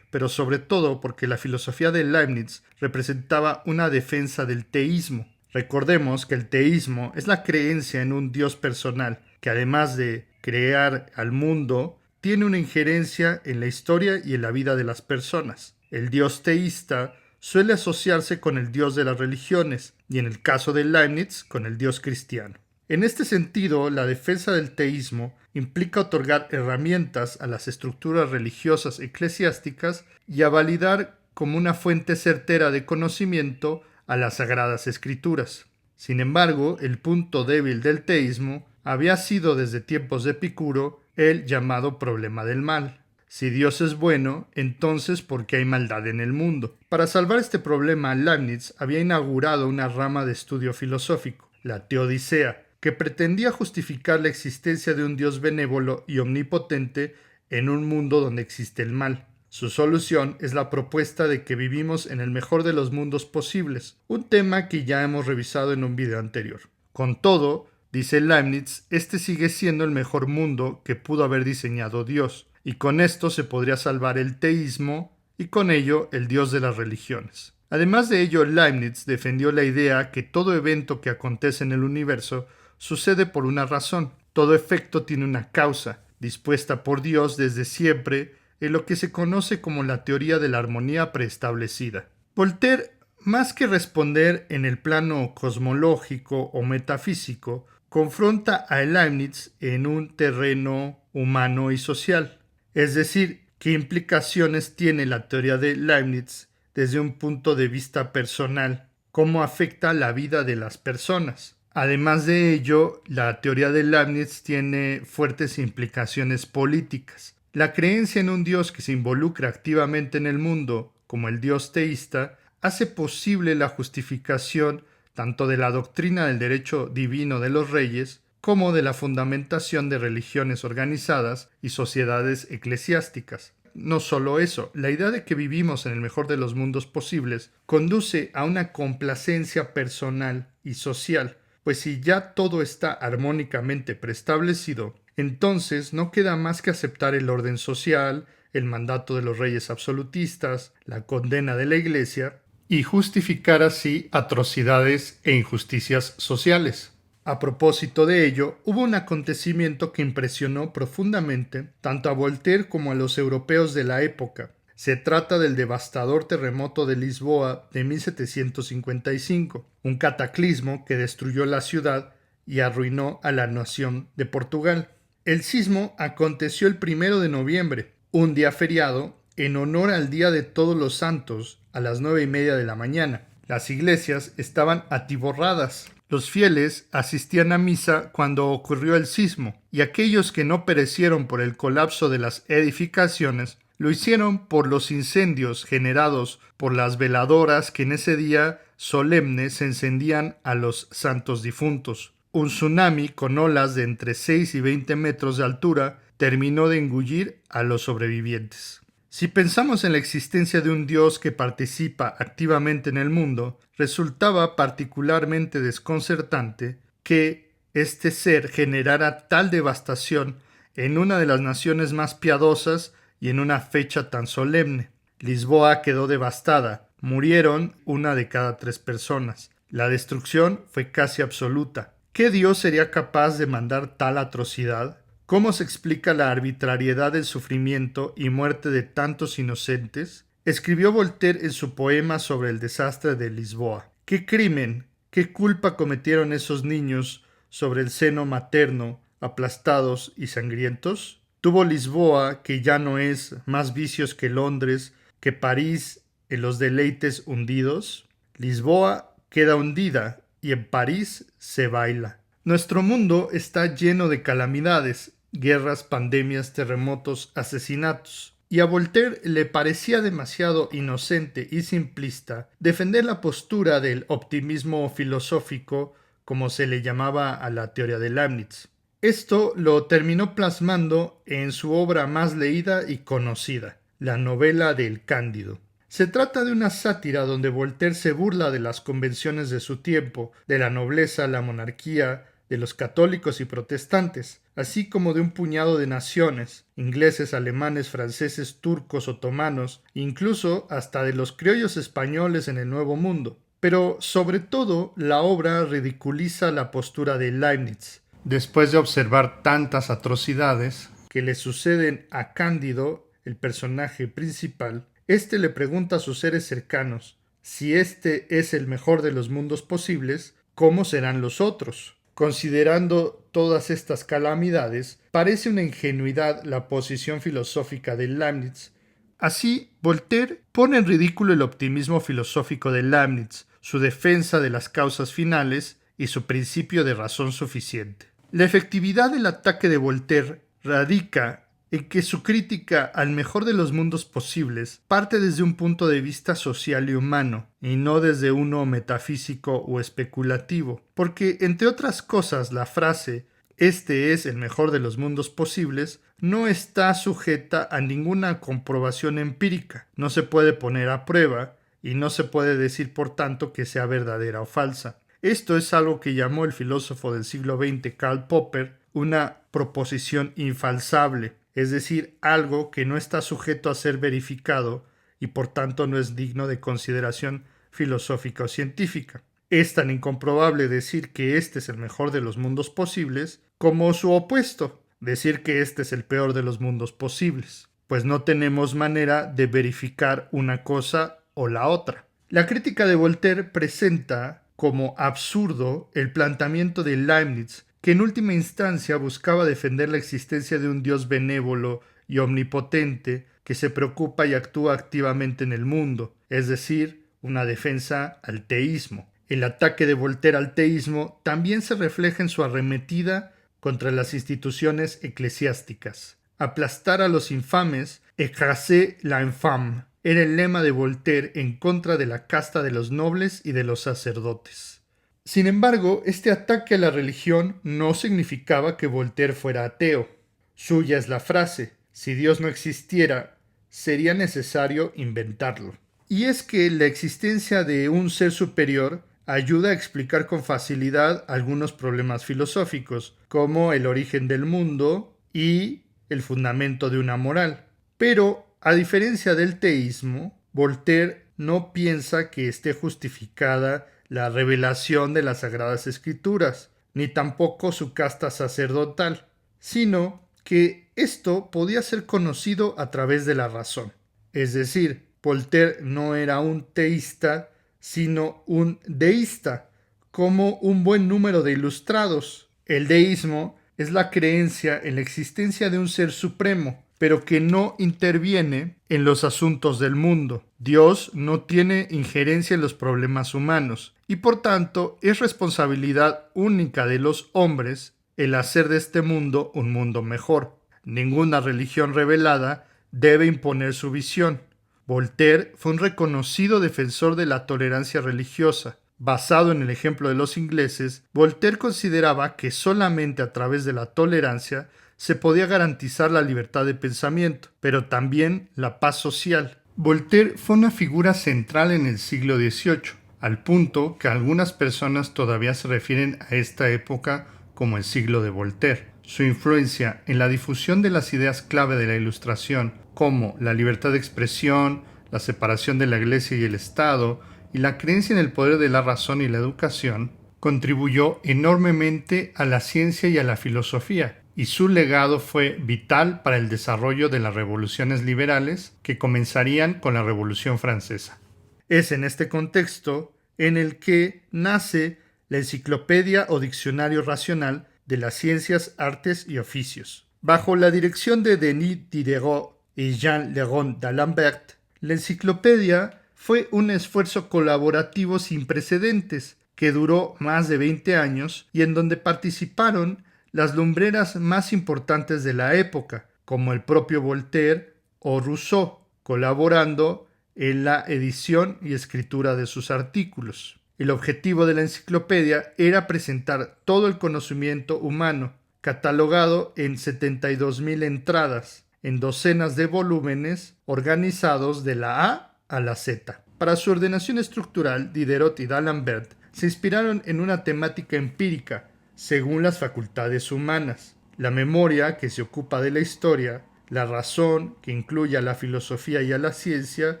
pero sobre todo porque la filosofía de Leibniz representaba una defensa del teísmo. Recordemos que el teísmo es la creencia en un Dios personal, que además de crear al mundo, tiene una injerencia en la historia y en la vida de las personas. El Dios teísta suele asociarse con el Dios de las religiones, y en el caso de Leibniz, con el Dios cristiano. En este sentido, la defensa del teísmo implica otorgar herramientas a las estructuras religiosas eclesiásticas y a validar como una fuente certera de conocimiento a las sagradas escrituras. Sin embargo, el punto débil del teísmo había sido desde tiempos de Epicuro el llamado problema del mal. Si Dios es bueno, entonces ¿por qué hay maldad en el mundo? Para salvar este problema, Leibniz había inaugurado una rama de estudio filosófico, la teodicea, que pretendía justificar la existencia de un Dios benévolo y omnipotente en un mundo donde existe el mal. Su solución es la propuesta de que vivimos en el mejor de los mundos posibles, un tema que ya hemos revisado en un video anterior. Con todo, dice Leibniz, este sigue siendo el mejor mundo que pudo haber diseñado Dios, y con esto se podría salvar el teísmo y con ello el Dios de las religiones. Además de ello, Leibniz defendió la idea que todo evento que acontece en el universo sucede por una razón. Todo efecto tiene una causa, dispuesta por Dios desde siempre, en lo que se conoce como la teoría de la armonía preestablecida. Voltaire, más que responder en el plano cosmológico o metafísico, confronta a Leibniz en un terreno humano y social. Es decir, ¿qué implicaciones tiene la teoría de Leibniz desde un punto de vista personal? ¿Cómo afecta la vida de las personas? Además de ello, la teoría de Leibniz tiene fuertes implicaciones políticas. La creencia en un Dios que se involucra activamente en el mundo, como el Dios teísta, hace posible la justificación tanto de la doctrina del derecho divino de los reyes, como de la fundamentación de religiones organizadas y sociedades eclesiásticas. No solo eso, la idea de que vivimos en el mejor de los mundos posibles conduce a una complacencia personal y social, pues si ya todo está armónicamente preestablecido, entonces no queda más que aceptar el orden social, el mandato de los reyes absolutistas, la condena de la Iglesia, y justificar así atrocidades e injusticias sociales. A propósito de ello, hubo un acontecimiento que impresionó profundamente tanto a Voltaire como a los europeos de la época. Se trata del devastador terremoto de Lisboa de 1755, un cataclismo que destruyó la ciudad y arruinó a la nación de Portugal. El sismo aconteció el 1 de noviembre, un día feriado, en honor al Día de Todos los Santos, a las 9:30 de la mañana. Las iglesias estaban atiborradas. Los fieles asistían a misa cuando ocurrió el sismo, y aquellos que no perecieron por el colapso de las edificaciones lo hicieron por los incendios generados por las veladoras que en ese día solemne se encendían a los santos difuntos. Un tsunami con olas de entre 6 y 20 metros de altura terminó de engullir a los sobrevivientes. Si pensamos en la existencia de un Dios que participa activamente en el mundo, resultaba particularmente desconcertante que este ser generara tal devastación en una de las naciones más piadosas y en una fecha tan solemne. Lisboa quedó devastada, murieron 1 de cada 3 personas. La destrucción fue casi absoluta. ¿Qué Dios sería capaz de mandar tal atrocidad? ¿Cómo se explica la arbitrariedad del sufrimiento y muerte de tantos inocentes? Escribió Voltaire en su poema sobre el desastre de Lisboa. ¿Qué crimen, qué culpa cometieron esos niños sobre el seno materno, aplastados y sangrientos? ¿Tuvo Lisboa, que ya no es, más vicios que Londres, que París en los deleites hundidos? Lisboa queda hundida y en París se baila. Nuestro mundo está lleno de calamidades, guerras, pandemias, terremotos, asesinatos. Y a Voltaire le parecía demasiado inocente y simplista defender la postura del optimismo filosófico, como se le llamaba a la teoría de Leibniz. Esto lo terminó plasmando en su obra más leída y conocida, la novela del Cándido. Se trata de una sátira donde Voltaire se burla de las convenciones de su tiempo, de la nobleza, la monarquía, de los católicos y protestantes, así como de un puñado de naciones, ingleses, alemanes, franceses, turcos, otomanos, incluso hasta de los criollos españoles en el Nuevo Mundo. Pero, sobre todo, la obra ridiculiza la postura de Leibniz. Después de observar tantas atrocidades que le suceden a Cándido, el personaje principal, este le pregunta a sus seres cercanos: si este es el mejor de los mundos posibles, ¿cómo serán los otros? Considerando todas estas calamidades, parece una ingenuidad la posición filosófica de Leibniz. Así, Voltaire pone en ridículo el optimismo filosófico de Leibniz, su defensa de las causas finales y su principio de razón suficiente. La efectividad del ataque de Voltaire radica en que su crítica al mejor de los mundos posibles parte desde un punto de vista social y humano, y no desde uno metafísico o especulativo, porque, entre otras cosas, la frase «este es el mejor de los mundos posibles» no está sujeta a ninguna comprobación empírica, no se puede poner a prueba, y no se puede decir, por tanto, que sea verdadera o falsa. Esto es algo que llamó el filósofo del siglo XX Karl Popper una proposición infalsable, es decir, algo que no está sujeto a ser verificado y por tanto no es digno de consideración filosófica o científica. Es tan incomprobable decir que este es el mejor de los mundos posibles como su opuesto, decir que este es el peor de los mundos posibles, pues no tenemos manera de verificar una cosa o la otra. La crítica de Voltaire presenta como absurdo el planteamiento de Leibniz, que en última instancia buscaba defender la existencia de un Dios benévolo y omnipotente que se preocupa y actúa activamente en el mundo, es decir, una defensa al teísmo. El ataque de Voltaire al teísmo también se refleja en su arremetida contra las instituciones eclesiásticas. Aplastar a los infames, écraser l'infâme, era el lema de Voltaire en contra de la casta de los nobles y de los sacerdotes. Sin embargo, este ataque a la religión no significaba que Voltaire fuera ateo. Suya es la frase: si Dios no existiera, sería necesario inventarlo. Y es que la existencia de un ser superior ayuda a explicar con facilidad algunos problemas filosóficos, como el origen del mundo y el fundamento de una moral. Pero, a diferencia del teísmo, Voltaire no piensa que esté justificada la revelación de las Sagradas Escrituras, ni tampoco su casta sacerdotal, sino que esto podía ser conocido a través de la razón. Es decir, Voltaire no era un teísta, sino un deísta, como un buen número de ilustrados. El deísmo es la creencia en la existencia de un ser supremo, pero que no interviene en los asuntos del mundo. Dios no tiene injerencia en los problemas humanos y por tanto es responsabilidad única de los hombres el hacer de este mundo un mundo mejor. Ninguna religión revelada debe imponer su visión. Voltaire fue un reconocido defensor de la tolerancia religiosa. Basado en el ejemplo de los ingleses, Voltaire consideraba que solamente a través de la tolerancia se podía garantizar la libertad de pensamiento, pero también la paz social. Voltaire fue una figura central en el siglo XVIII, al punto que algunas personas todavía se refieren a esta época como el siglo de Voltaire. Su influencia en la difusión de las ideas clave de la Ilustración, como la libertad de expresión, la separación de la Iglesia y el Estado, y la creencia en el poder de la razón y la educación, contribuyó enormemente a la ciencia y a la filosofía, y su legado fue vital para el desarrollo de las revoluciones liberales que comenzarían con la Revolución Francesa. Es en este contexto en el que nace la Enciclopedia o Diccionario Racional de las Ciencias, Artes y Oficios. Bajo la dirección de Denis Diderot y Jean Le Rond d'Alembert, la enciclopedia fue un esfuerzo colaborativo sin precedentes que duró más de 20 años y en donde participaron las lumbreras más importantes de la época, como el propio Voltaire o Rousseau, colaborando en la edición y escritura de sus artículos. El objetivo de la enciclopedia era presentar todo el conocimiento humano, catalogado en 72,000 entradas, en docenas de volúmenes organizados de la A a la Z. Para su ordenación estructural, Diderot y d'Alembert se inspiraron en una temática empírica, según las facultades humanas: la memoria, que se ocupa de la historia; la razón, que incluye a la filosofía y a la ciencia;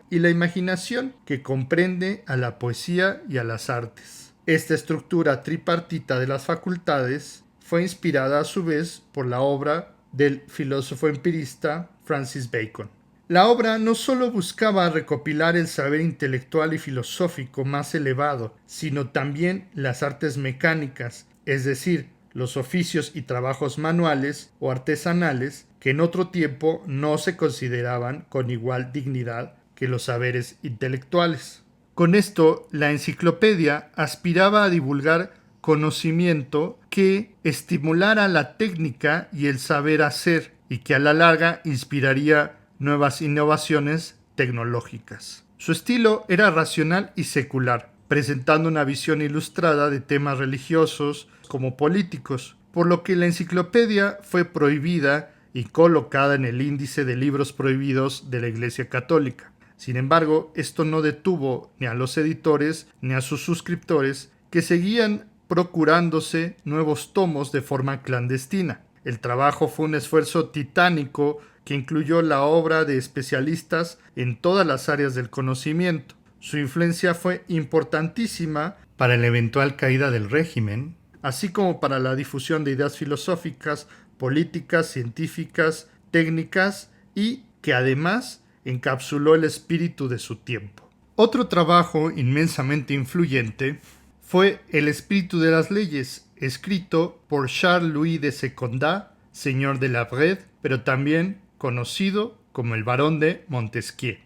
y la imaginación, que comprende a la poesía y a las artes. Esta estructura tripartita de las facultades fue inspirada a su vez por la obra del filósofo empirista Francis Bacon. La obra no solo buscaba recopilar el saber intelectual y filosófico más elevado, sino también las artes mecánicas, es decir, los oficios y trabajos manuales o artesanales que en otro tiempo no se consideraban con igual dignidad que los saberes intelectuales. Con esto, la enciclopedia aspiraba a divulgar conocimiento que estimulara la técnica y el saber hacer y que a la larga inspiraría nuevas innovaciones tecnológicas. Su estilo era racional y secular, presentando una visión ilustrada de temas religiosos como políticos, por lo que la enciclopedia fue prohibida y colocada en el índice de libros prohibidos de la Iglesia Católica. Sin embargo, esto no detuvo ni a los editores ni a sus suscriptores, que seguían procurándose nuevos tomos de forma clandestina. El trabajo fue un esfuerzo titánico que incluyó la obra de especialistas en todas las áreas del conocimiento. Su influencia fue importantísima para la eventual caída del régimen, así como para la difusión de ideas filosóficas, políticas, científicas, técnicas, y que además encapsuló el espíritu de su tiempo. Otro trabajo inmensamente influyente fue El espíritu de las leyes, escrito por Charles-Louis de Secondat, señor de la Brède, pero también conocido como el Barón de Montesquieu,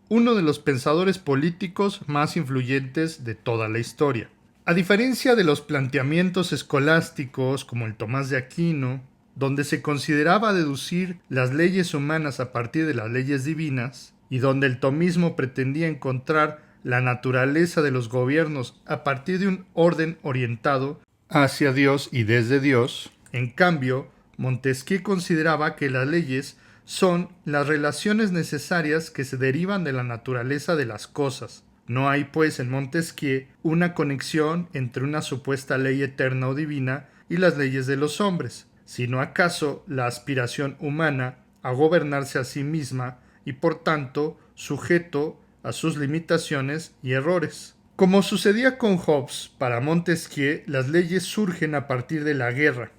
uno de los pensadores políticos más influyentes de toda la historia. A diferencia de los planteamientos escolásticos como el Tomás de Aquino, donde se consideraba deducir las leyes humanas a partir de las leyes divinas, y donde el tomismo pretendía encontrar la naturaleza de los gobiernos a partir de un orden orientado hacia Dios y desde Dios. En cambio, Montesquieu consideraba que las leyes son las relaciones necesarias que se derivan de la naturaleza de las cosas. No hay, pues, en Montesquieu una conexión entre una supuesta ley eterna o divina y las leyes de los hombres, sino acaso la aspiración humana a gobernarse a sí misma y por tanto sujeto a sus limitaciones y errores. Como sucedía con Hobbes, para Montesquieu las leyes surgen a partir de la guerra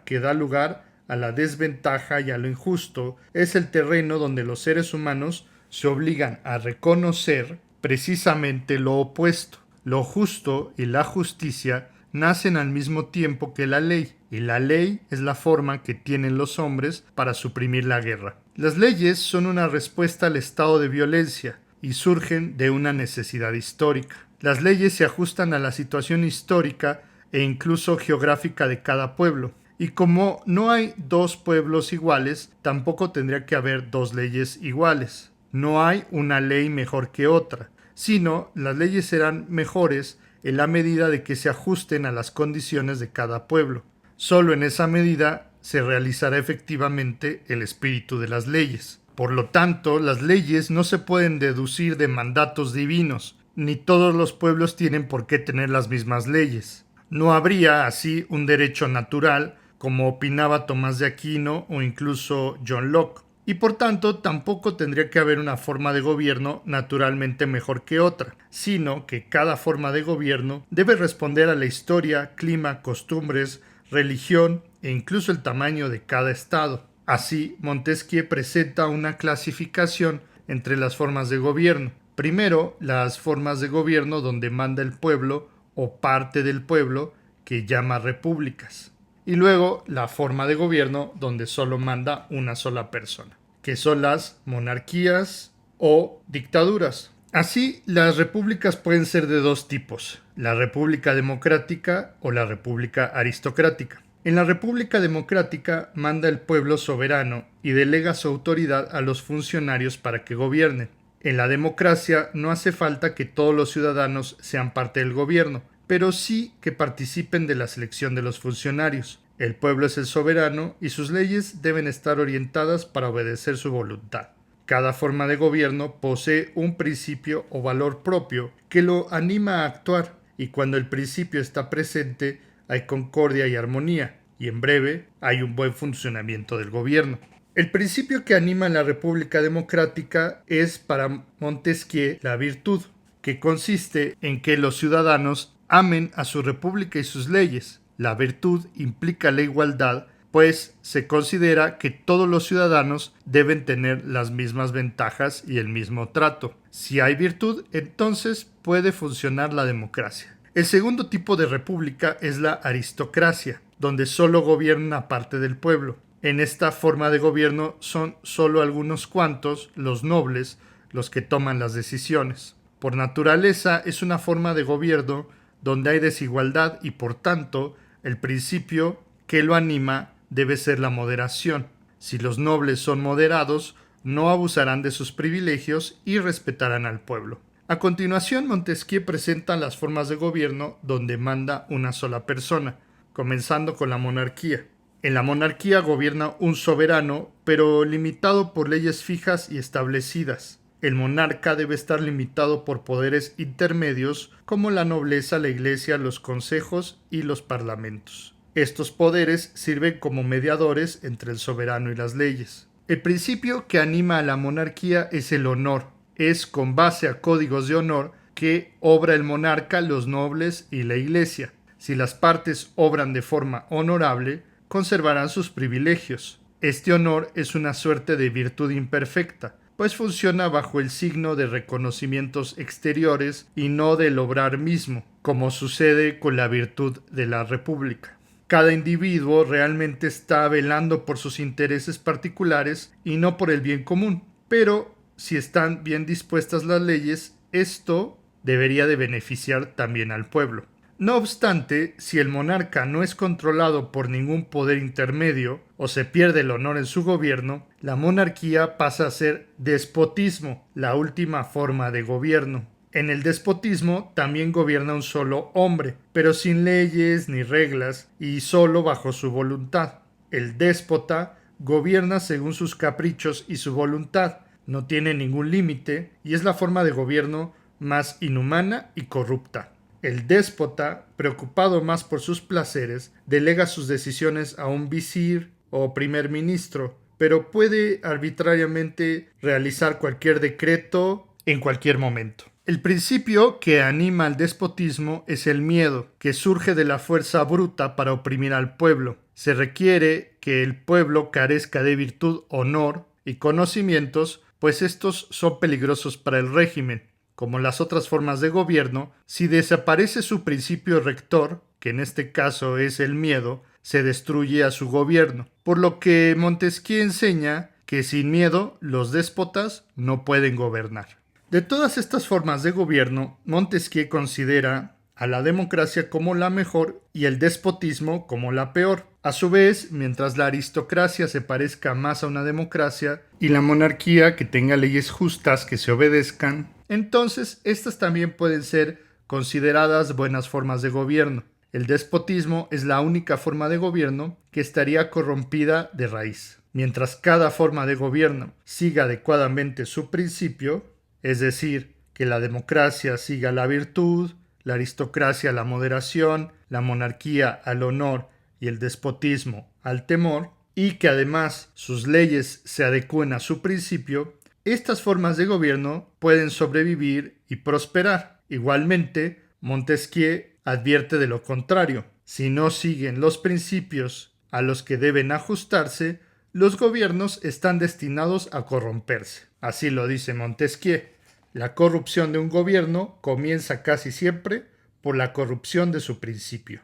que da lugar a la desventaja y a lo injusto, es el terreno donde los seres humanos se obligan a reconocer precisamente lo opuesto. Lo justo y la justicia nacen al mismo tiempo que la ley, y la ley es la forma que tienen los hombres para suprimir la guerra. Las leyes son una respuesta al estado de violencia y surgen de una necesidad histórica. Las leyes se ajustan a la situación histórica e incluso geográfica de cada pueblo. Y como no hay dos pueblos iguales, tampoco tendría que haber dos leyes iguales. No hay una ley mejor que otra, sino las leyes serán mejores en la medida de que se ajusten a las condiciones de cada pueblo. Solo en esa medida se realizará efectivamente el espíritu de las leyes. Por lo tanto, las leyes no se pueden deducir de mandatos divinos, ni todos los pueblos tienen por qué tener las mismas leyes. No habría así un derecho natural, como opinaba Tomás de Aquino o incluso John Locke, y por tanto tampoco tendría que haber una forma de gobierno naturalmente mejor que otra, sino que cada forma de gobierno debe responder a la historia, clima, costumbres, religión e incluso el tamaño de cada estado. Así, Montesquieu presenta una clasificación entre las formas de gobierno. Primero, las formas de gobierno donde manda el pueblo o parte del pueblo, que llama repúblicas. Y luego la forma de gobierno donde solo manda una sola persona, que son las monarquías o dictaduras. Así, las repúblicas pueden ser de dos tipos: la república democrática o la república aristocrática. En la república democrática manda el pueblo soberano y delega su autoridad a los funcionarios para que gobiernen. En la democracia no hace falta que todos los ciudadanos sean parte del gobierno, pero sí que participen de la selección de los funcionarios. El pueblo es el soberano y sus leyes deben estar orientadas para obedecer su voluntad. Cada forma de gobierno posee un principio o valor propio que lo anima a actuar, y cuando el principio está presente hay concordia y armonía, y en breve hay un buen funcionamiento del gobierno. El principio que anima a la República Democrática es para Montesquieu la virtud, que consiste en que los ciudadanos amen a su república y sus leyes. La virtud implica la igualdad, pues se considera que todos los ciudadanos deben tener las mismas ventajas y el mismo trato. Si hay virtud, entonces puede funcionar la democracia. El segundo tipo de república es la aristocracia, donde solo gobierna parte del pueblo. En esta forma de gobierno son solo algunos cuantos, los nobles, los que toman las decisiones. Por naturaleza es una forma de gobierno donde hay desigualdad y por tanto el principio que lo anima debe ser la moderación. Si los nobles son moderados, no abusarán de sus privilegios y respetarán al pueblo. A continuación, Montesquieu presenta las formas de gobierno donde manda una sola persona, comenzando con la monarquía. En la monarquía gobierna un soberano, pero limitado por leyes fijas y establecidas. El monarca debe estar limitado por poderes intermedios como la nobleza, la iglesia, los consejos y los parlamentos. Estos poderes sirven como mediadores entre el soberano y las leyes. El principio que anima a la monarquía es el honor. Es con base a códigos de honor que obra el monarca, los nobles y la iglesia. Si las partes obran de forma honorable, conservarán sus privilegios. Este honor es una suerte de virtud imperfecta, pues funciona bajo el signo de reconocimientos exteriores y no del obrar mismo, como sucede con la virtud de la república. Cada individuo realmente está velando por sus intereses particulares y no por el bien común, pero si están bien dispuestas las leyes, esto debería de beneficiar también al pueblo. No obstante, si el monarca no es controlado por ningún poder intermedio o se pierde el honor en su gobierno, la monarquía pasa a ser despotismo, la última forma de gobierno. En el despotismo también gobierna un solo hombre, pero sin leyes ni reglas y solo bajo su voluntad. El déspota gobierna según sus caprichos y su voluntad, no tiene ningún límite y es la forma de gobierno más inhumana y corrupta. El déspota, preocupado más por sus placeres, delega sus decisiones a un visir o primer ministro, pero puede arbitrariamente realizar cualquier decreto en cualquier momento. El principio que anima al despotismo es el miedo, que surge de la fuerza bruta para oprimir al pueblo. Se requiere que el pueblo carezca de virtud, honor y conocimientos, pues estos son peligrosos para el régimen. Como las otras formas de gobierno, si desaparece su principio rector, que en este caso es el miedo, se destruye a su gobierno. Por lo que Montesquieu enseña que sin miedo los déspotas no pueden gobernar. De todas estas formas de gobierno, Montesquieu considera a la democracia como la mejor y el despotismo como la peor. A su vez, mientras la aristocracia se parezca más a una democracia y la monarquía que tenga leyes justas que se obedezcan, entonces estas también pueden ser consideradas buenas formas de gobierno. El despotismo es la única forma de gobierno que estaría corrompida de raíz. Mientras cada forma de gobierno siga adecuadamente su principio, es decir, que la democracia siga la virtud, la aristocracia la moderación, la monarquía al honor y el despotismo al temor, y que además sus leyes se adecúen a su principio, estas formas de gobierno pueden sobrevivir y prosperar. Igualmente, Montesquieu advierte de lo contrario. Si no siguen los principios a los que deben ajustarse, los gobiernos están destinados a corromperse. Así lo dice Montesquieu. La corrupción de un gobierno comienza casi siempre por la corrupción de su principio.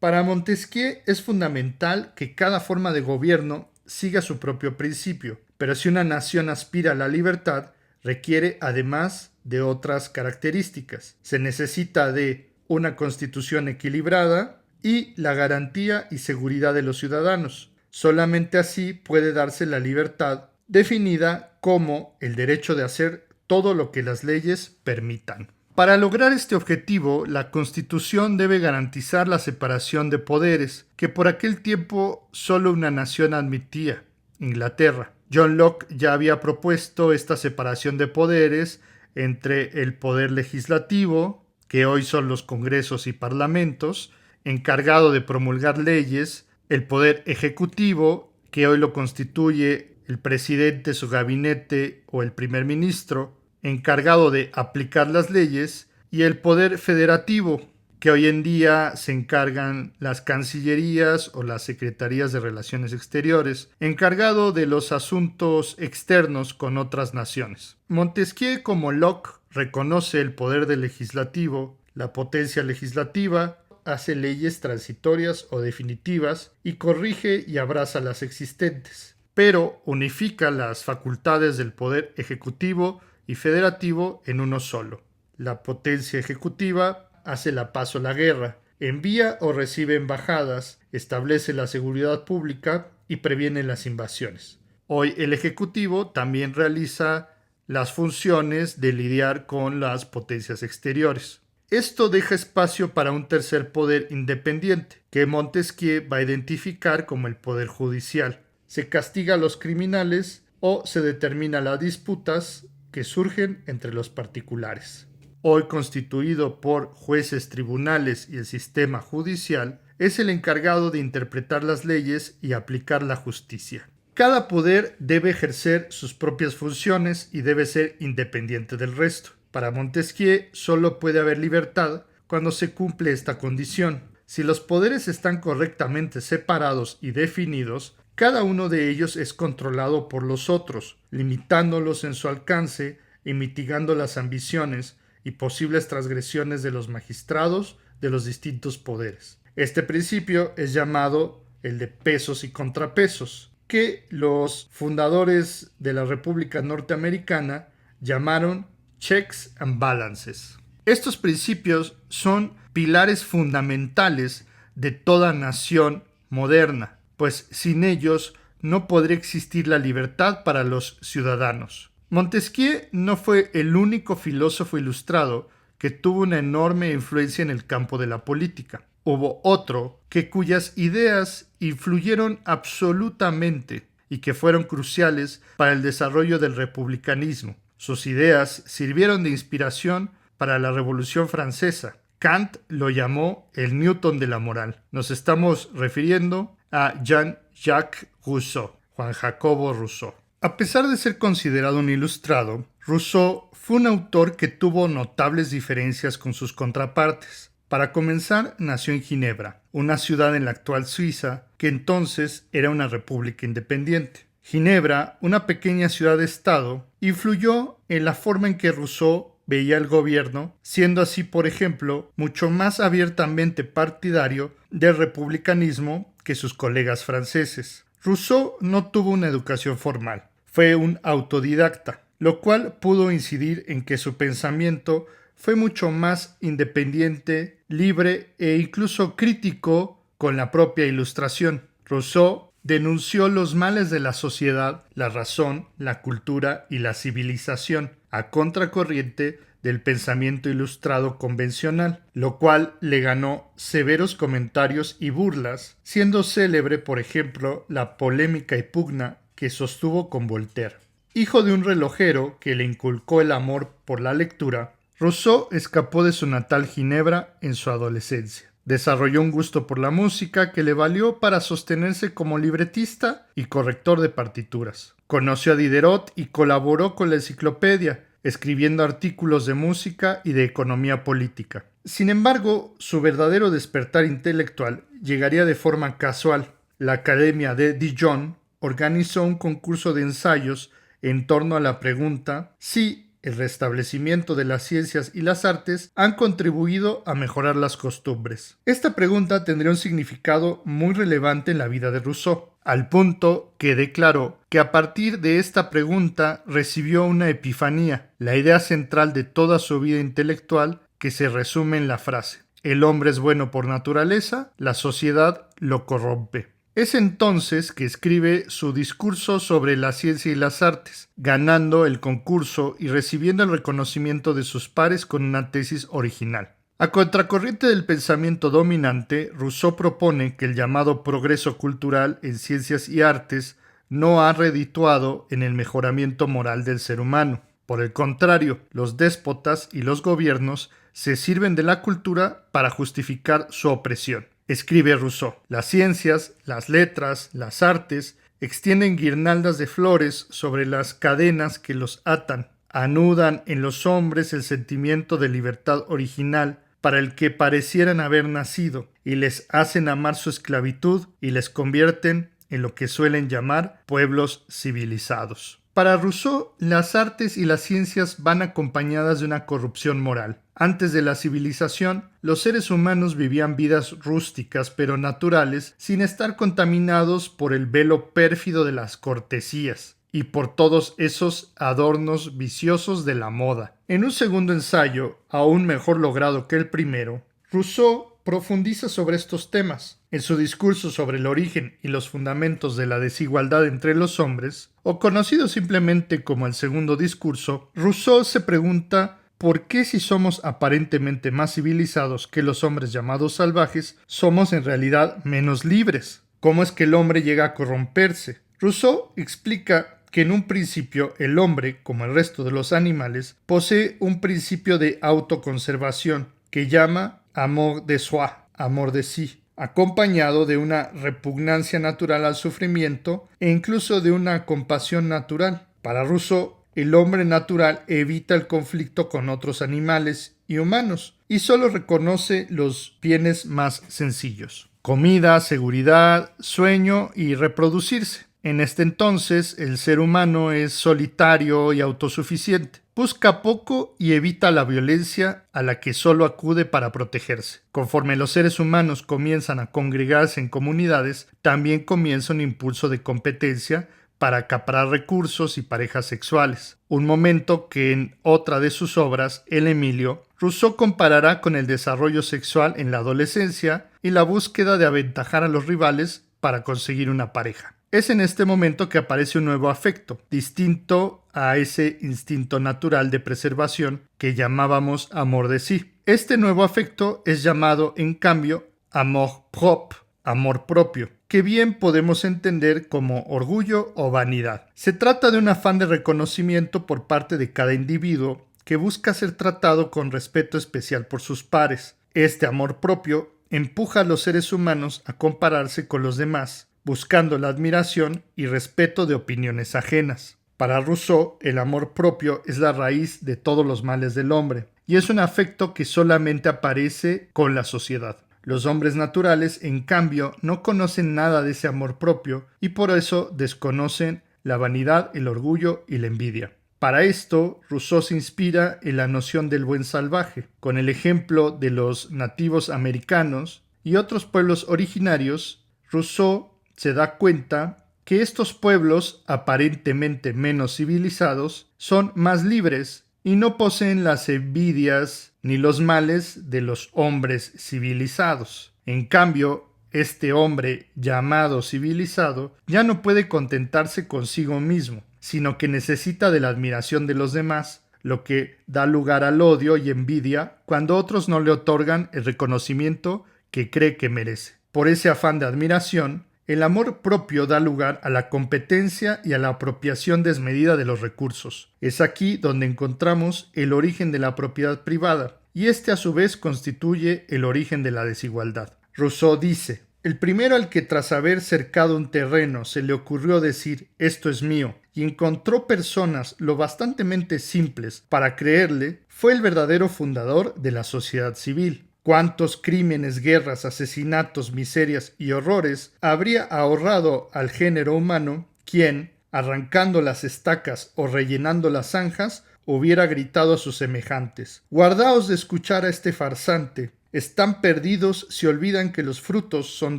Para Montesquieu es fundamental que cada forma de gobierno siga su propio principio, pero si una nación aspira a la libertad, requiere además de otras características. Se necesita de una constitución equilibrada y la garantía y seguridad de los ciudadanos. Solamente así puede darse la libertad, definida como el derecho de hacer todo lo que las leyes permitan. Para lograr este objetivo, la Constitución debe garantizar la separación de poderes, que por aquel tiempo solo una nación admitía, Inglaterra. John Locke ya había propuesto esta separación de poderes entre el poder legislativo, que hoy son los congresos y parlamentos, encargado de promulgar leyes, el poder ejecutivo, que hoy lo constituye el presidente, su gabinete o el primer ministro, encargado de aplicar las leyes, y el poder federativo, que hoy en día se encargan las cancillerías o las secretarías de Relaciones Exteriores, encargado de los asuntos externos con otras naciones. Montesquieu, como Locke, reconoce el poder del legislativo, la potencia legislativa, hace leyes transitorias o definitivas y corrige y abraza las existentes, pero unifica las facultades del poder ejecutivo y federativo en uno solo. La potencia ejecutiva hace la paz o la guerra, envía o recibe embajadas, establece la seguridad pública y previene las invasiones. Hoy el Ejecutivo también realiza las funciones de lidiar con las potencias exteriores. Esto deja espacio para un tercer poder independiente, que Montesquieu va a identificar como el poder judicial. Se castiga a los criminales o se determina las disputas que surgen entre los particulares. Hoy constituido por jueces, tribunales y el sistema judicial, es el encargado de interpretar las leyes y aplicar la justicia. Cada poder debe ejercer sus propias funciones y debe ser independiente del resto. Para Montesquieu solo puede haber libertad cuando se cumple esta condición. Si los poderes están correctamente separados y definidos, cada uno de ellos es controlado por los otros, limitándolos en su alcance y mitigando las ambiciones y posibles transgresiones de los magistrados de los distintos poderes. Este principio es llamado el de pesos y contrapesos, que los fundadores de la República Norteamericana llamaron checks and balances. Estos principios son pilares fundamentales de toda nación moderna, pues sin ellos no podría existir la libertad para los ciudadanos. Montesquieu no fue el único filósofo ilustrado que tuvo una enorme influencia en el campo de la política. Hubo otro cuyas ideas influyeron absolutamente y que fueron cruciales para el desarrollo del republicanismo. Sus ideas sirvieron de inspiración para la Revolución Francesa. Kant lo llamó el Newton de la moral. Nos estamos refiriendo a Jean-Jacques Rousseau, Juan Jacobo Rousseau. A pesar de ser considerado un ilustrado, Rousseau fue un autor que tuvo notables diferencias con sus contrapartes. Para comenzar, nació en Ginebra, una ciudad en la actual Suiza, que entonces era una república independiente. Ginebra, una pequeña ciudad-estado, influyó en la forma en que Rousseau veía el gobierno, siendo así, por ejemplo, mucho más abiertamente partidario del republicanismo que sus colegas franceses. Rousseau no tuvo una educación formal, fue un autodidacta, lo cual pudo incidir en que su pensamiento fue mucho más independiente, libre e incluso crítico con la propia Ilustración. Rousseau denunció los males de la sociedad, la razón, la cultura y la civilización, a contracorriente del pensamiento ilustrado convencional, lo cual le ganó severos comentarios y burlas, siendo célebre, por ejemplo, la polémica y pugna que sostuvo con Voltaire. Hijo de un relojero que le inculcó el amor por la lectura, Rousseau escapó de su natal Ginebra en su adolescencia. Desarrolló un gusto por la música que le valió para sostenerse como libretista y corrector de partituras. Conoció a Diderot y colaboró con la enciclopedia, escribiendo artículos de música y de economía política. Sin embargo, su verdadero despertar intelectual llegaría de forma casual. La Academia de Dijon organizó un concurso de ensayos en torno a la pregunta si el restablecimiento de las ciencias y las artes han contribuido a mejorar las costumbres. Esta pregunta tendría un significado muy relevante en la vida de Rousseau, al punto que declaró que a partir de esta pregunta recibió una epifanía, la idea central de toda su vida intelectual que se resume en la frase: el hombre es bueno por naturaleza, la sociedad lo corrompe. Es entonces que escribe su discurso sobre la ciencia y las artes, ganando el concurso y recibiendo el reconocimiento de sus pares con una tesis original. A contracorriente del pensamiento dominante, Rousseau propone que el llamado progreso cultural en ciencias y artes no ha redituado en el mejoramiento moral del ser humano. Por el contrario, los déspotas y los gobiernos se sirven de la cultura para justificar su opresión. Escribe Rousseau: las ciencias, las letras, las artes extienden guirnaldas de flores sobre las cadenas que los atan, anudan en los hombres el sentimiento de libertad original para el que parecieran haber nacido, y les hacen amar su esclavitud y les convierten en lo que suelen llamar pueblos civilizados. Para Rousseau, las artes y las ciencias van acompañadas de una corrupción moral. Antes de la civilización, los seres humanos vivían vidas rústicas pero naturales, sin estar contaminados por el velo pérfido de las cortesías y por todos esos adornos viciosos de la moda. En un segundo ensayo, aún mejor logrado que el primero, Rousseau profundiza sobre estos temas. En su discurso sobre el origen y los fundamentos de la desigualdad entre los hombres, o conocido simplemente como el segundo discurso, Rousseau se pregunta ¿por qué, si somos aparentemente más civilizados que los hombres llamados salvajes, somos en realidad menos libres? ¿Cómo es que el hombre llega a corromperse? Rousseau explica que en un principio el hombre, como el resto de los animales, posee un principio de autoconservación que llama amour de soi, amor de sí, acompañado de una repugnancia natural al sufrimiento e incluso de una compasión natural. Para Rousseau, el hombre natural evita el conflicto con otros animales y humanos y solo reconoce los bienes más sencillos: comida, seguridad, sueño y reproducirse. En este entonces, el ser humano es solitario y autosuficiente. Busca poco y evita la violencia a la que solo acude para protegerse. Conforme los seres humanos comienzan a congregarse en comunidades, también comienza un impulso de competencia para acaparar recursos y parejas sexuales. Un momento que en otra de sus obras, El Emilio, Rousseau comparará con el desarrollo sexual en la adolescencia y la búsqueda de aventajar a los rivales para conseguir una pareja. Es en este momento que aparece un nuevo afecto, distinto a ese instinto natural de preservación que llamábamos amor de sí. Este nuevo afecto es llamado, en cambio, amour-propre, amor propio, que bien podemos entender como orgullo o vanidad. Se trata de un afán de reconocimiento por parte de cada individuo que busca ser tratado con respeto especial por sus pares. Este amor propio empuja a los seres humanos a compararse con los demás, buscando la admiración y respeto de opiniones ajenas. Para Rousseau, el amor propio es la raíz de todos los males del hombre, y es un afecto que solamente aparece con la sociedad. Los hombres naturales, en cambio, no conocen nada de ese amor propio y por eso desconocen la vanidad, el orgullo y la envidia. Para esto, Rousseau se inspira en la noción del buen salvaje, con el ejemplo de los nativos americanos y otros pueblos originarios. Rousseau se da cuenta que estos pueblos, aparentemente menos civilizados, son más libres y no poseen las envidias ni los males de los hombres civilizados. En cambio, este hombre llamado civilizado ya no puede contentarse consigo mismo, sino que necesita de la admiración de los demás, lo que da lugar al odio y envidia cuando otros no le otorgan el reconocimiento que cree que merece. Por ese afán de admiración, el amor propio da lugar a la competencia y a la apropiación desmedida de los recursos. Es aquí donde encontramos el origen de la propiedad privada, y este a su vez constituye el origen de la desigualdad. Rousseau dice: el primero al que tras haber cercado un terreno se le ocurrió decir «esto es mío» y encontró personas lo bastantemente simples para creerle, fue el verdadero fundador de la sociedad civil. ¿Cuántos crímenes, guerras, asesinatos, miserias y horrores habría ahorrado al género humano quien, arrancando las estacas o rellenando las zanjas, hubiera gritado a sus semejantes: «Guardaos de escuchar a este farsante! Están perdidos si olvidan que los frutos son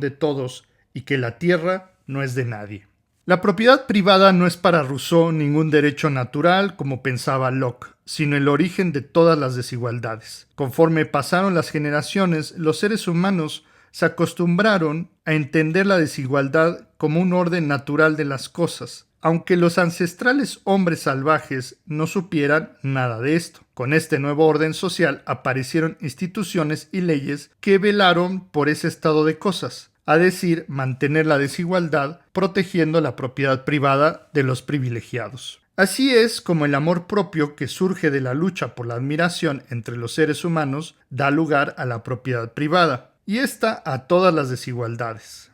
de todos y que la tierra no es de nadie». La propiedad privada no es para Rousseau ningún derecho natural, como pensaba Locke, sino el origen de todas las desigualdades. Conforme pasaron las generaciones, los seres humanos se acostumbraron a entender la desigualdad como un orden natural de las cosas, aunque los ancestrales hombres salvajes no supieran nada de esto. Con este nuevo orden social aparecieron instituciones y leyes que velaron por ese estado de cosas, a decir, mantener la desigualdad, protegiendo la propiedad privada de los privilegiados. Así es como el amor propio que surge de la lucha por la admiración entre los seres humanos da lugar a la propiedad privada, y esta a todas las desigualdades.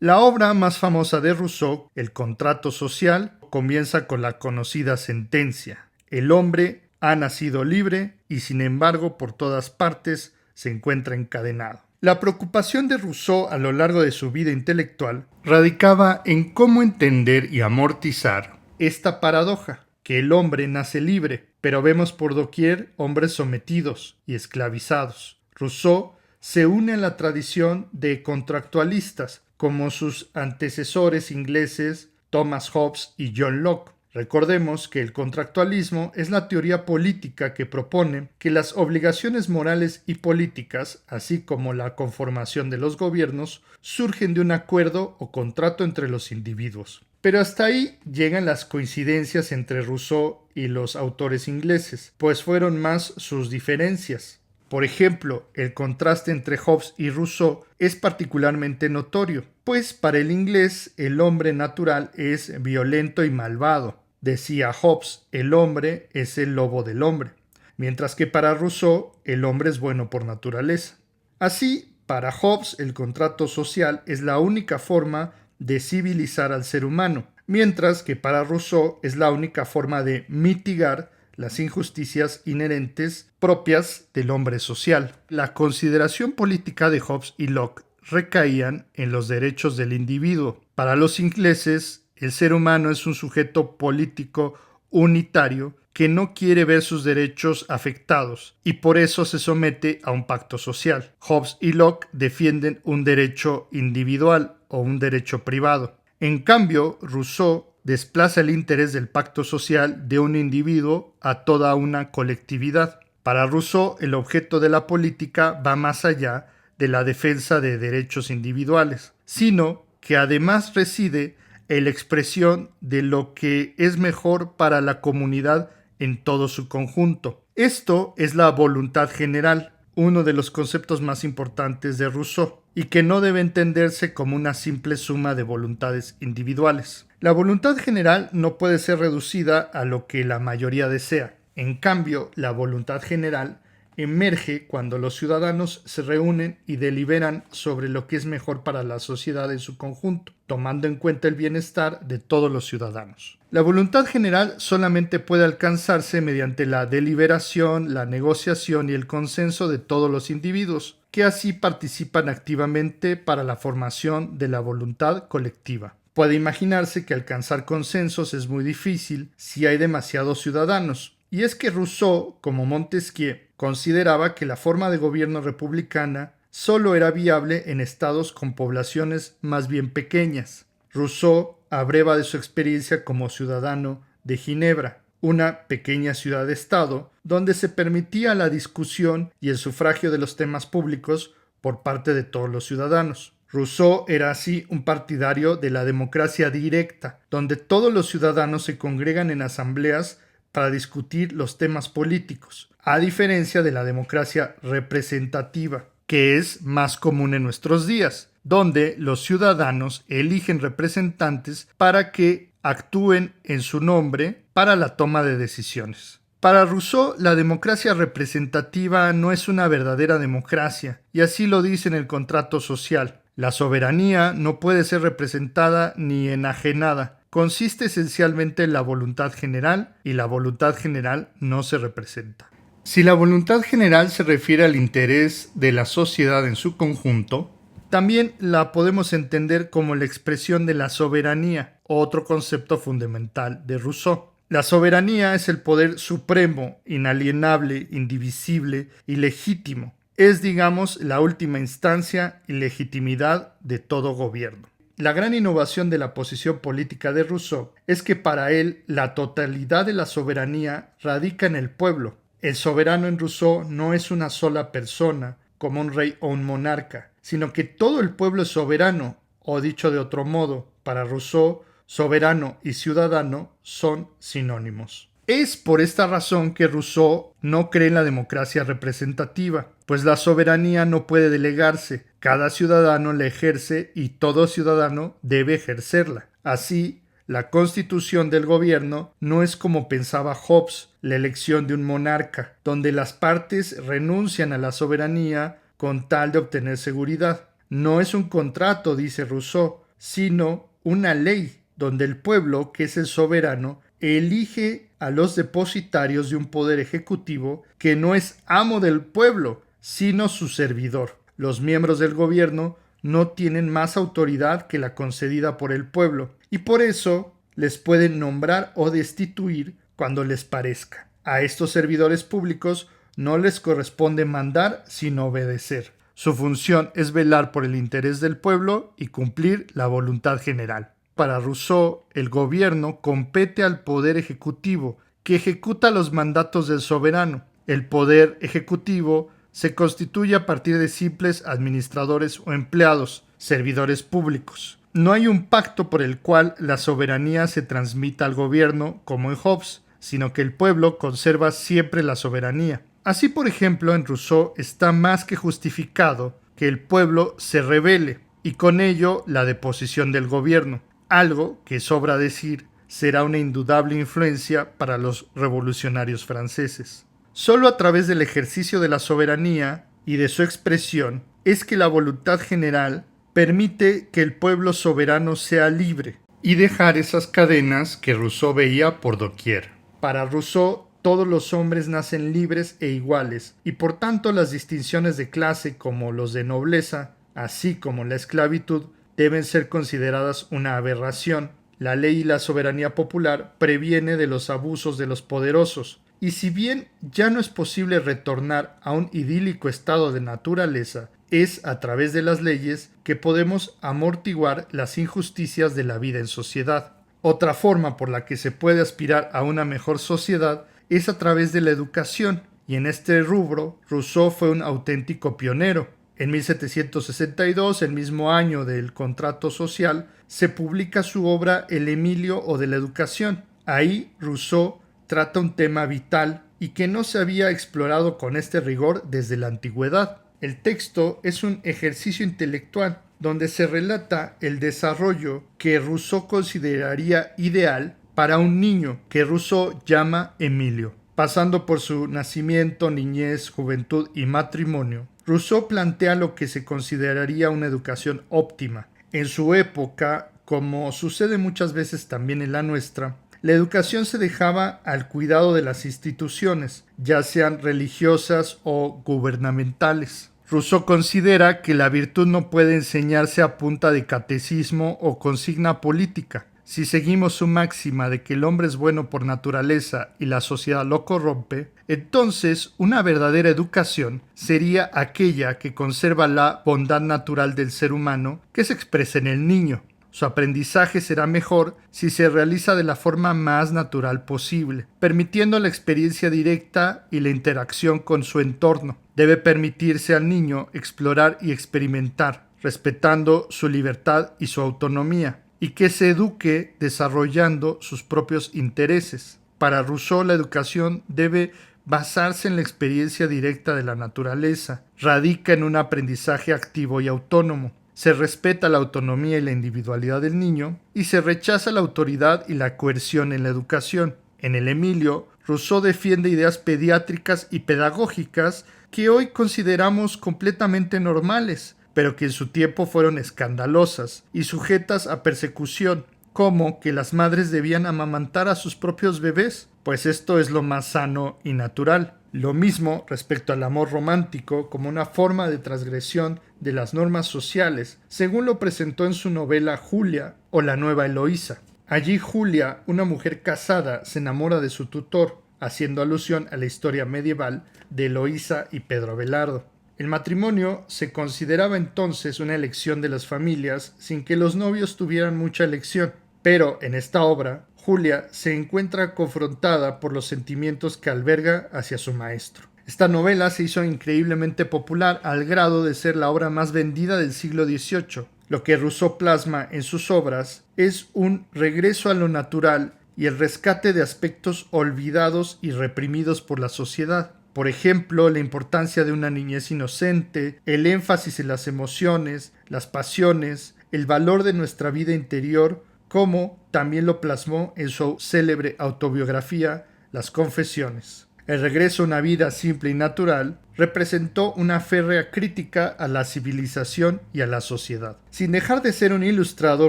La obra más famosa de Rousseau, El contrato social, comienza con la conocida sentencia: el hombre ha nacido libre y sin embargo por todas partes se encuentra encadenado. La preocupación de Rousseau a lo largo de su vida intelectual radicaba en cómo entender y amortizar esta paradoja, que el hombre nace libre, pero vemos por doquier hombres sometidos y esclavizados. Rousseau se une a la tradición de contractualistas, como sus antecesores ingleses Thomas Hobbes y John Locke. Recordemos que el contractualismo es la teoría política que propone que las obligaciones morales y políticas, así como la conformación de los gobiernos, surgen de un acuerdo o contrato entre los individuos. Pero hasta ahí llegan las coincidencias entre Rousseau y los autores ingleses, pues fueron más sus diferencias. Por ejemplo, el contraste entre Hobbes y Rousseau es particularmente notorio, pues para el inglés el hombre natural es violento y malvado. Decía Hobbes, el hombre es el lobo del hombre, mientras que para Rousseau el hombre es bueno por naturaleza. Así, para Hobbes el contrato social es la única forma de civilizar al ser humano, mientras que para Rousseau es la única forma de mitigar las injusticias inherentes propias del hombre social. La consideración política de Hobbes y Locke recaían en los derechos del individuo. Para los ingleses, el ser humano es un sujeto político unitario que no quiere ver sus derechos afectados y por eso se somete a un pacto social. Hobbes y Locke defienden un derecho individual o un derecho privado. En cambio, Rousseau desplaza el interés del pacto social de un individuo a toda una colectividad. Para Rousseau, el objeto de la política va más allá de la defensa de derechos individuales, sino que además reside la expresión de lo que es mejor para la comunidad en todo su conjunto. Esto es la voluntad general, uno de los conceptos más importantes de Rousseau, y que no debe entenderse como una simple suma de voluntades individuales. La voluntad general no puede ser reducida a lo que la mayoría desea. En cambio, la voluntad general emerge cuando los ciudadanos se reúnen y deliberan sobre lo que es mejor para la sociedad en su conjunto, tomando en cuenta el bienestar de todos los ciudadanos. La voluntad general solamente puede alcanzarse mediante la deliberación, la negociación y el consenso de todos los individuos, que así participan activamente para la formación de la voluntad colectiva. Puede imaginarse que alcanzar consensos es muy difícil si hay demasiados ciudadanos, y es que Rousseau, como Montesquieu, consideraba que la forma de gobierno republicana solo era viable en estados con poblaciones más bien pequeñas. Rousseau abreva de su experiencia como ciudadano de Ginebra, una pequeña ciudad-estado donde se permitía la discusión y el sufragio de los temas públicos por parte de todos los ciudadanos. Rousseau era así un partidario de la democracia directa, donde todos los ciudadanos se congregan en asambleas para discutir los temas políticos, a diferencia de la democracia representativa, que es más común en nuestros días, donde los ciudadanos eligen representantes para que actúen en su nombre para la toma de decisiones. Para Rousseau, la democracia representativa no es una verdadera democracia, y así lo dice en el contrato social. La soberanía no puede ser representada ni enajenada. Consiste esencialmente en la voluntad general, y la voluntad general no se representa. Si la voluntad general se refiere al interés de la sociedad en su conjunto, también la podemos entender como la expresión de la soberanía, otro concepto fundamental de Rousseau. La soberanía es el poder supremo, inalienable, indivisible y legítimo. Es, digamos, la última instancia y legitimidad de todo gobierno. La gran innovación de la posición política de Rousseau es que para él la totalidad de la soberanía radica en el pueblo. El soberano en Rousseau no es una sola persona, como un rey o un monarca, sino que todo el pueblo es soberano, o dicho de otro modo, para Rousseau, soberano y ciudadano son sinónimos. Es por esta razón que Rousseau no cree en la democracia representativa, pues la soberanía no puede delegarse, cada ciudadano la ejerce y todo ciudadano debe ejercerla. Así, la constitución del gobierno no es como pensaba Hobbes, la elección de un monarca, donde las partes renuncian a la soberanía con tal de obtener seguridad. No es un contrato, dice Rousseau, sino una ley, donde el pueblo, que es el soberano, elige a los depositarios de un poder ejecutivo que no es amo del pueblo, sino su servidor. Los miembros del gobierno no tienen más autoridad que la concedida por el pueblo, y por eso les pueden nombrar o destituir cuando les parezca. A estos servidores públicos no les corresponde mandar, sino obedecer. Su función es velar por el interés del pueblo y cumplir la voluntad general. Para Rousseau, el gobierno compete al poder ejecutivo, que ejecuta los mandatos del soberano. El poder ejecutivo se constituye a partir de simples administradores o empleados, servidores públicos. No hay un pacto por el cual la soberanía se transmita al gobierno, como en Hobbes, sino que el pueblo conserva siempre la soberanía. Así, por ejemplo, en Rousseau está más que justificado que el pueblo se rebele, y con ello la deposición del gobierno. Algo que, sobra decir, será una indudable influencia para los revolucionarios franceses. Solo a través del ejercicio de la soberanía y de su expresión es que la voluntad general permite que el pueblo soberano sea libre y dejar esas cadenas que Rousseau veía por doquier. Para Rousseau, todos los hombres nacen libres e iguales, y por tanto las distinciones de clase como los de nobleza, así como la esclavitud, deben ser consideradas una aberración. La ley y la soberanía popular previene de los abusos de los poderosos, y si bien ya no es posible retornar a un idílico estado de naturaleza, es a través de las leyes que podemos amortiguar las injusticias de la vida en sociedad. Otra forma por la que se puede aspirar a una mejor sociedad es a través de la educación, y en este rubro Rousseau fue un auténtico pionero. En 1762, el mismo año del contrato social, se publica su obra El Emilio o de la educación. Ahí Rousseau trata un tema vital y que no se había explorado con este rigor desde la antigüedad. El texto es un ejercicio intelectual donde se relata el desarrollo que Rousseau consideraría ideal para un niño que Rousseau llama Emilio. Pasando por su nacimiento, niñez, juventud y matrimonio, Rousseau plantea lo que se consideraría una educación óptima. En su época, como sucede muchas veces también en la nuestra, la educación se dejaba al cuidado de las instituciones, ya sean religiosas o gubernamentales. Rousseau considera que la virtud no puede enseñarse a punta de catecismo o consigna política. Si seguimos su máxima de que el hombre es bueno por naturaleza y la sociedad lo corrompe, entonces una verdadera educación sería aquella que conserva la bondad natural del ser humano que se expresa en el niño. Su aprendizaje será mejor si se realiza de la forma más natural posible, permitiendo la experiencia directa y la interacción con su entorno. Debe permitirse al niño explorar y experimentar, respetando su libertad y su autonomía, y que se eduque desarrollando sus propios intereses. Para Rousseau, la educación debe basarse en la experiencia directa de la naturaleza, radica en un aprendizaje activo y autónomo. Se respeta la autonomía y la individualidad del niño y se rechaza la autoridad y la coerción en la educación. En el Emilio, Rousseau defiende ideas pediátricas y pedagógicas que hoy consideramos completamente normales, pero que en su tiempo fueron escandalosas y sujetas a persecución, como que las madres debían amamantar a sus propios bebés, pues esto es lo más sano y natural. Lo mismo respecto al amor romántico como una forma de transgresión de las normas sociales, según lo presentó en su novela Julia o La nueva Eloísa. Allí Julia, una mujer casada, se enamora de su tutor, haciendo alusión a la historia medieval de Eloísa y Pedro Abelardo. El matrimonio se consideraba entonces una elección de las familias sin que los novios tuvieran mucha elección, pero en esta obra Julia se encuentra confrontada por los sentimientos que alberga hacia su maestro. Esta novela se hizo increíblemente popular al grado de ser la obra más vendida del siglo XVIII. Lo que Rousseau plasma en sus obras es un regreso a lo natural y el rescate de aspectos olvidados y reprimidos por la sociedad. Por ejemplo, la importancia de una niñez inocente, el énfasis en las emociones, las pasiones, el valor de nuestra vida interior, como también lo plasmó en su célebre autobiografía Las Confesiones. El regreso a una vida simple y natural representó una férrea crítica a la civilización y a la sociedad. Sin dejar de ser un ilustrado,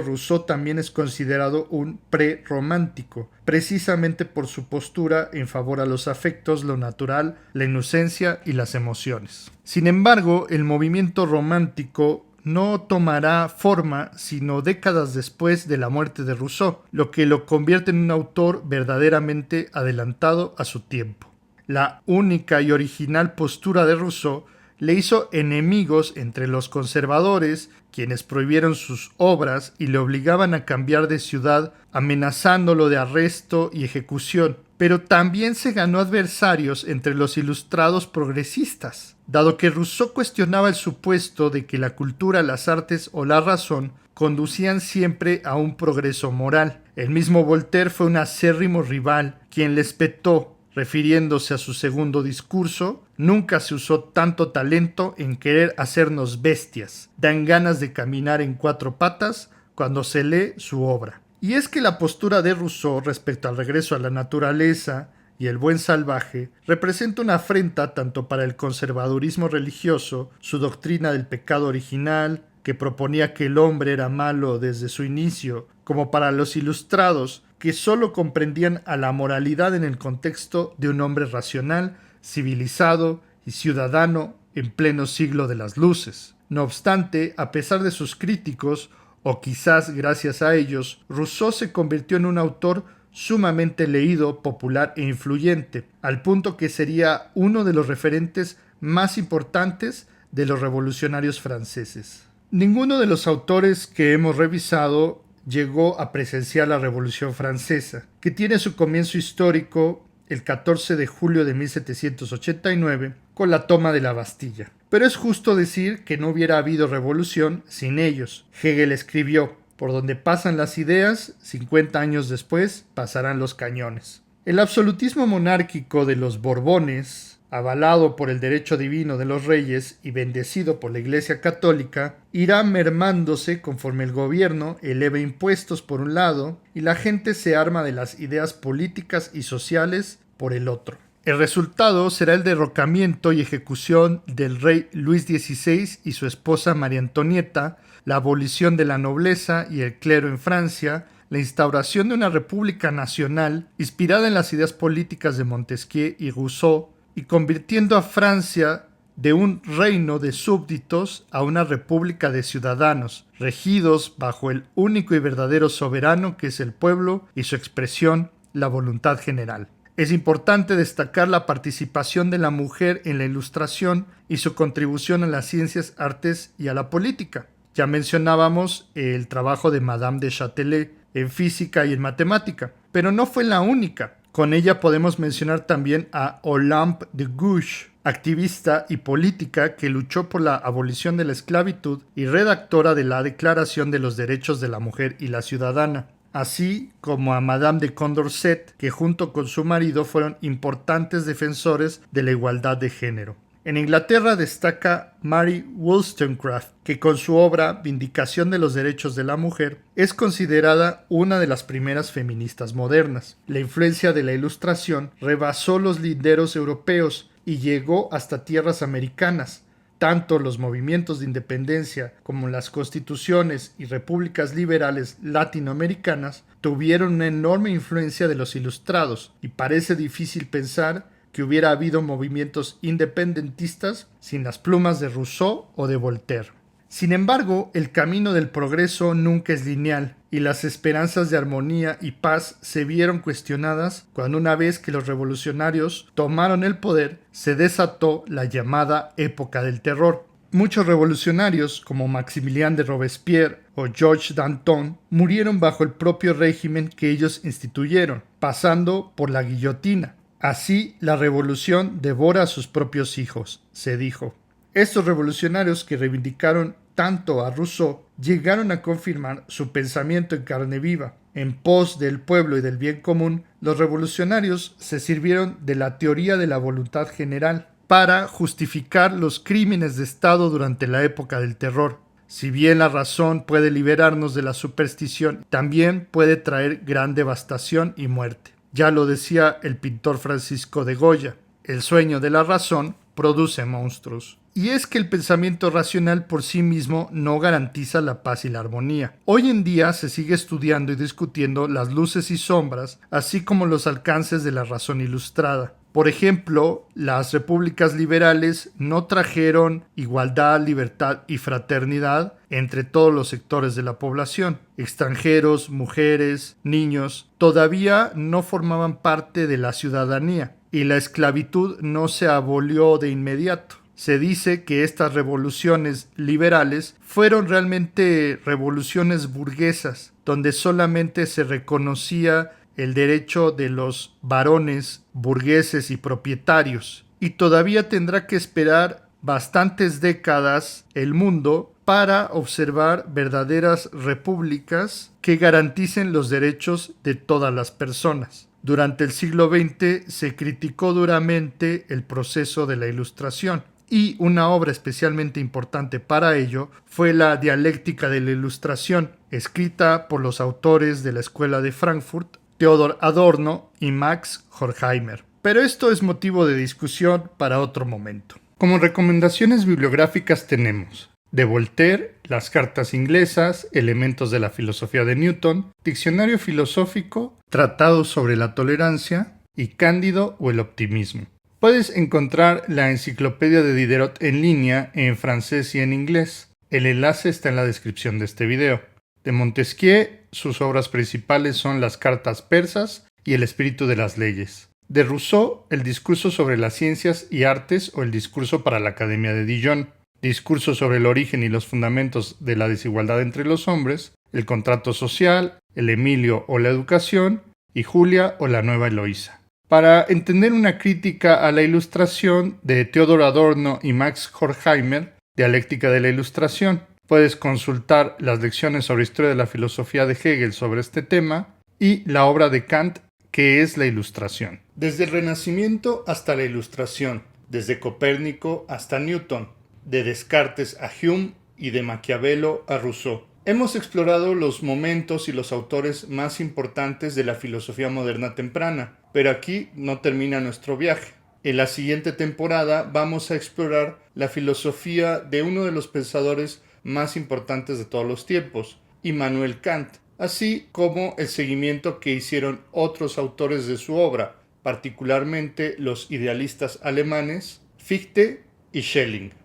Rousseau también es considerado un prerromántico, precisamente por su postura en favor a los afectos, lo natural, la inocencia y las emociones. Sin embargo, el movimiento romántico no tomará forma sino décadas después de la muerte de Rousseau, lo que lo convierte en un autor verdaderamente adelantado a su tiempo. La única y original postura de Rousseau le hizo enemigos entre los conservadores, quienes prohibieron sus obras y le obligaban a cambiar de ciudad, amenazándolo de arresto y ejecución. Pero también se ganó adversarios entre los ilustrados progresistas, dado que Rousseau cuestionaba el supuesto de que la cultura, las artes o la razón conducían siempre a un progreso moral. El mismo Voltaire fue un acérrimo rival, quien le espetó, refiriéndose a su segundo discurso: nunca se usó tanto talento en querer hacernos bestias. Dan ganas de caminar en cuatro patas cuando se lee su obra. Y es que la postura de Rousseau respecto al regreso a la naturaleza y el buen salvaje representa una afrenta tanto para el conservadurismo religioso, su doctrina del pecado original, que proponía que el hombre era malo desde su inicio, como para los ilustrados, que sólo comprendían a la moralidad en el contexto de un hombre racional, civilizado y ciudadano en pleno siglo de las luces. No obstante, a pesar de sus críticos, o quizás gracias a ellos, Rousseau se convirtió en un autor sumamente leído, popular e influyente, al punto que sería uno de los referentes más importantes de los revolucionarios franceses. Ninguno de los autores que hemos revisado llegó a presenciar la Revolución Francesa, que tiene su comienzo histórico el 14 de julio de 1789, con la toma de la Bastilla. Pero es justo decir que no hubiera habido revolución sin ellos. Hegel escribió: por donde pasan las ideas, 50 años después pasarán los cañones. El absolutismo monárquico de los Borbones, avalado por el derecho divino de los reyes y bendecido por la Iglesia Católica, irá mermándose conforme el gobierno eleve impuestos por un lado y la gente se arma de las ideas políticas y sociales por el otro. El resultado será el derrocamiento y ejecución del rey Luis XVI y su esposa María Antonieta, la abolición de la nobleza y el clero en Francia, la instauración de una república nacional inspirada en las ideas políticas de Montesquieu y Rousseau, y convirtiendo a Francia de un reino de súbditos a una república de ciudadanos, regidos bajo el único y verdadero soberano que es el pueblo y su expresión, la voluntad general. Es importante destacar la participación de la mujer en la Ilustración y su contribución a las ciencias, artes y a la política. Ya mencionábamos el trabajo de Madame de Châtelet en física y en matemática, pero no fue la única. Con ella podemos mencionar también a Olympe de Gouges, activista y política que luchó por la abolición de la esclavitud y redactora de la Declaración de los Derechos de la Mujer y la Ciudadana, así como a Madame de Condorcet, que junto con su marido fueron importantes defensores de la igualdad de género. En Inglaterra destaca Mary Wollstonecraft, que con su obra Vindicación de los Derechos de la Mujer es considerada una de las primeras feministas modernas. La influencia de la Ilustración rebasó los linderos europeos y llegó hasta tierras americanas. Tanto los movimientos de independencia como las constituciones y repúblicas liberales latinoamericanas tuvieron una enorme influencia de los ilustrados, y parece difícil pensar que hubiera habido movimientos independentistas sin las plumas de Rousseau o de Voltaire. Sin embargo, el camino del progreso nunca es lineal, y las esperanzas de armonía y paz se vieron cuestionadas cuando, una vez que los revolucionarios tomaron el poder, se desató la llamada época del terror. Muchos revolucionarios, como Maximilien de Robespierre o Georges Danton, murieron bajo el propio régimen que ellos instituyeron, pasando por la guillotina. Así, la revolución devora a sus propios hijos, se dijo. Estos revolucionarios, que reivindicaron tanto a Rousseau, llegaron a confirmar su pensamiento en carne viva. En pos del pueblo y del bien común, los revolucionarios se sirvieron de la teoría de la voluntad general para justificar los crímenes de Estado durante la época del terror. Si bien la razón puede liberarnos de la superstición, también puede traer gran devastación y muerte. Ya lo decía el pintor Francisco de Goya: el sueño de la razón produce monstruos. Y es que el pensamiento racional por sí mismo no garantiza la paz y la armonía. Hoy en día se sigue estudiando y discutiendo las luces y sombras, así como los alcances de la razón ilustrada. Por ejemplo, las repúblicas liberales no trajeron igualdad, libertad y fraternidad entre todos los sectores de la población. Extranjeros, mujeres, niños, todavía no formaban parte de la ciudadanía, y la esclavitud no se abolió de inmediato. Se dice que estas revoluciones liberales fueron realmente revoluciones burguesas, donde solamente se reconocía el derecho de los varones burgueses y propietarios, y todavía tendrá que esperar bastantes décadas el mundo para observar verdaderas repúblicas que garanticen los derechos de todas las personas. Durante el siglo XX se criticó duramente el proceso de la Ilustración, y una obra especialmente importante para ello fue la Dialéctica de la Ilustración, escrita por los autores de la Escuela de Frankfurt, Theodor Adorno y Max Horkheimer. Pero esto es motivo de discusión para otro momento. Como recomendaciones bibliográficas tenemos de Voltaire, Las cartas inglesas, Elementos de la filosofía de Newton, Diccionario filosófico, Tratado sobre la tolerancia y Cándido o el optimismo. Puedes encontrar la enciclopedia de Diderot en línea en francés y en inglés. El enlace está en la descripción de este video. De Montesquieu, sus obras principales son Las cartas persas y El espíritu de las leyes. De Rousseau, El discurso sobre las ciencias y artes o El discurso para la Academia de Dijon. Discurso sobre el origen y los fundamentos de la desigualdad entre los hombres, El contrato social, El Emilio o la educación y Julia o la nueva Eloísa. Para entender una crítica a la Ilustración de Theodor Adorno y Max Horkheimer, Dialéctica de la Ilustración, puedes consultar las lecciones sobre historia de la filosofía de Hegel sobre este tema y la obra de Kant, ¿Qué es la Ilustración? Desde el Renacimiento hasta la Ilustración, desde Copérnico hasta Newton, de Descartes a Hume y de Maquiavelo a Rousseau. Hemos explorado los momentos y los autores más importantes de la filosofía moderna temprana, pero aquí no termina nuestro viaje. En la siguiente temporada vamos a explorar la filosofía de uno de los pensadores más importantes de todos los tiempos, Immanuel Kant, así como el seguimiento que hicieron otros autores de su obra, particularmente los idealistas alemanes Fichte y Schelling.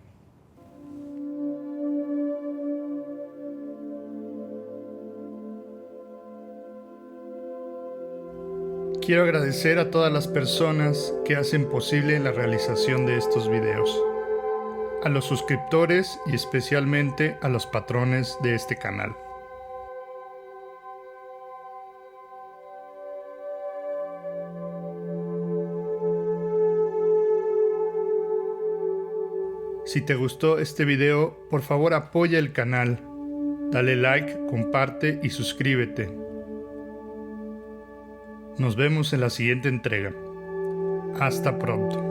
Quiero agradecer a todas las personas que hacen posible la realización de estos videos, a los suscriptores y especialmente a los patrones de este canal. Si te gustó este video, por favor apoya el canal, dale like, comparte y suscríbete. Nos vemos en la siguiente entrega. Hasta pronto.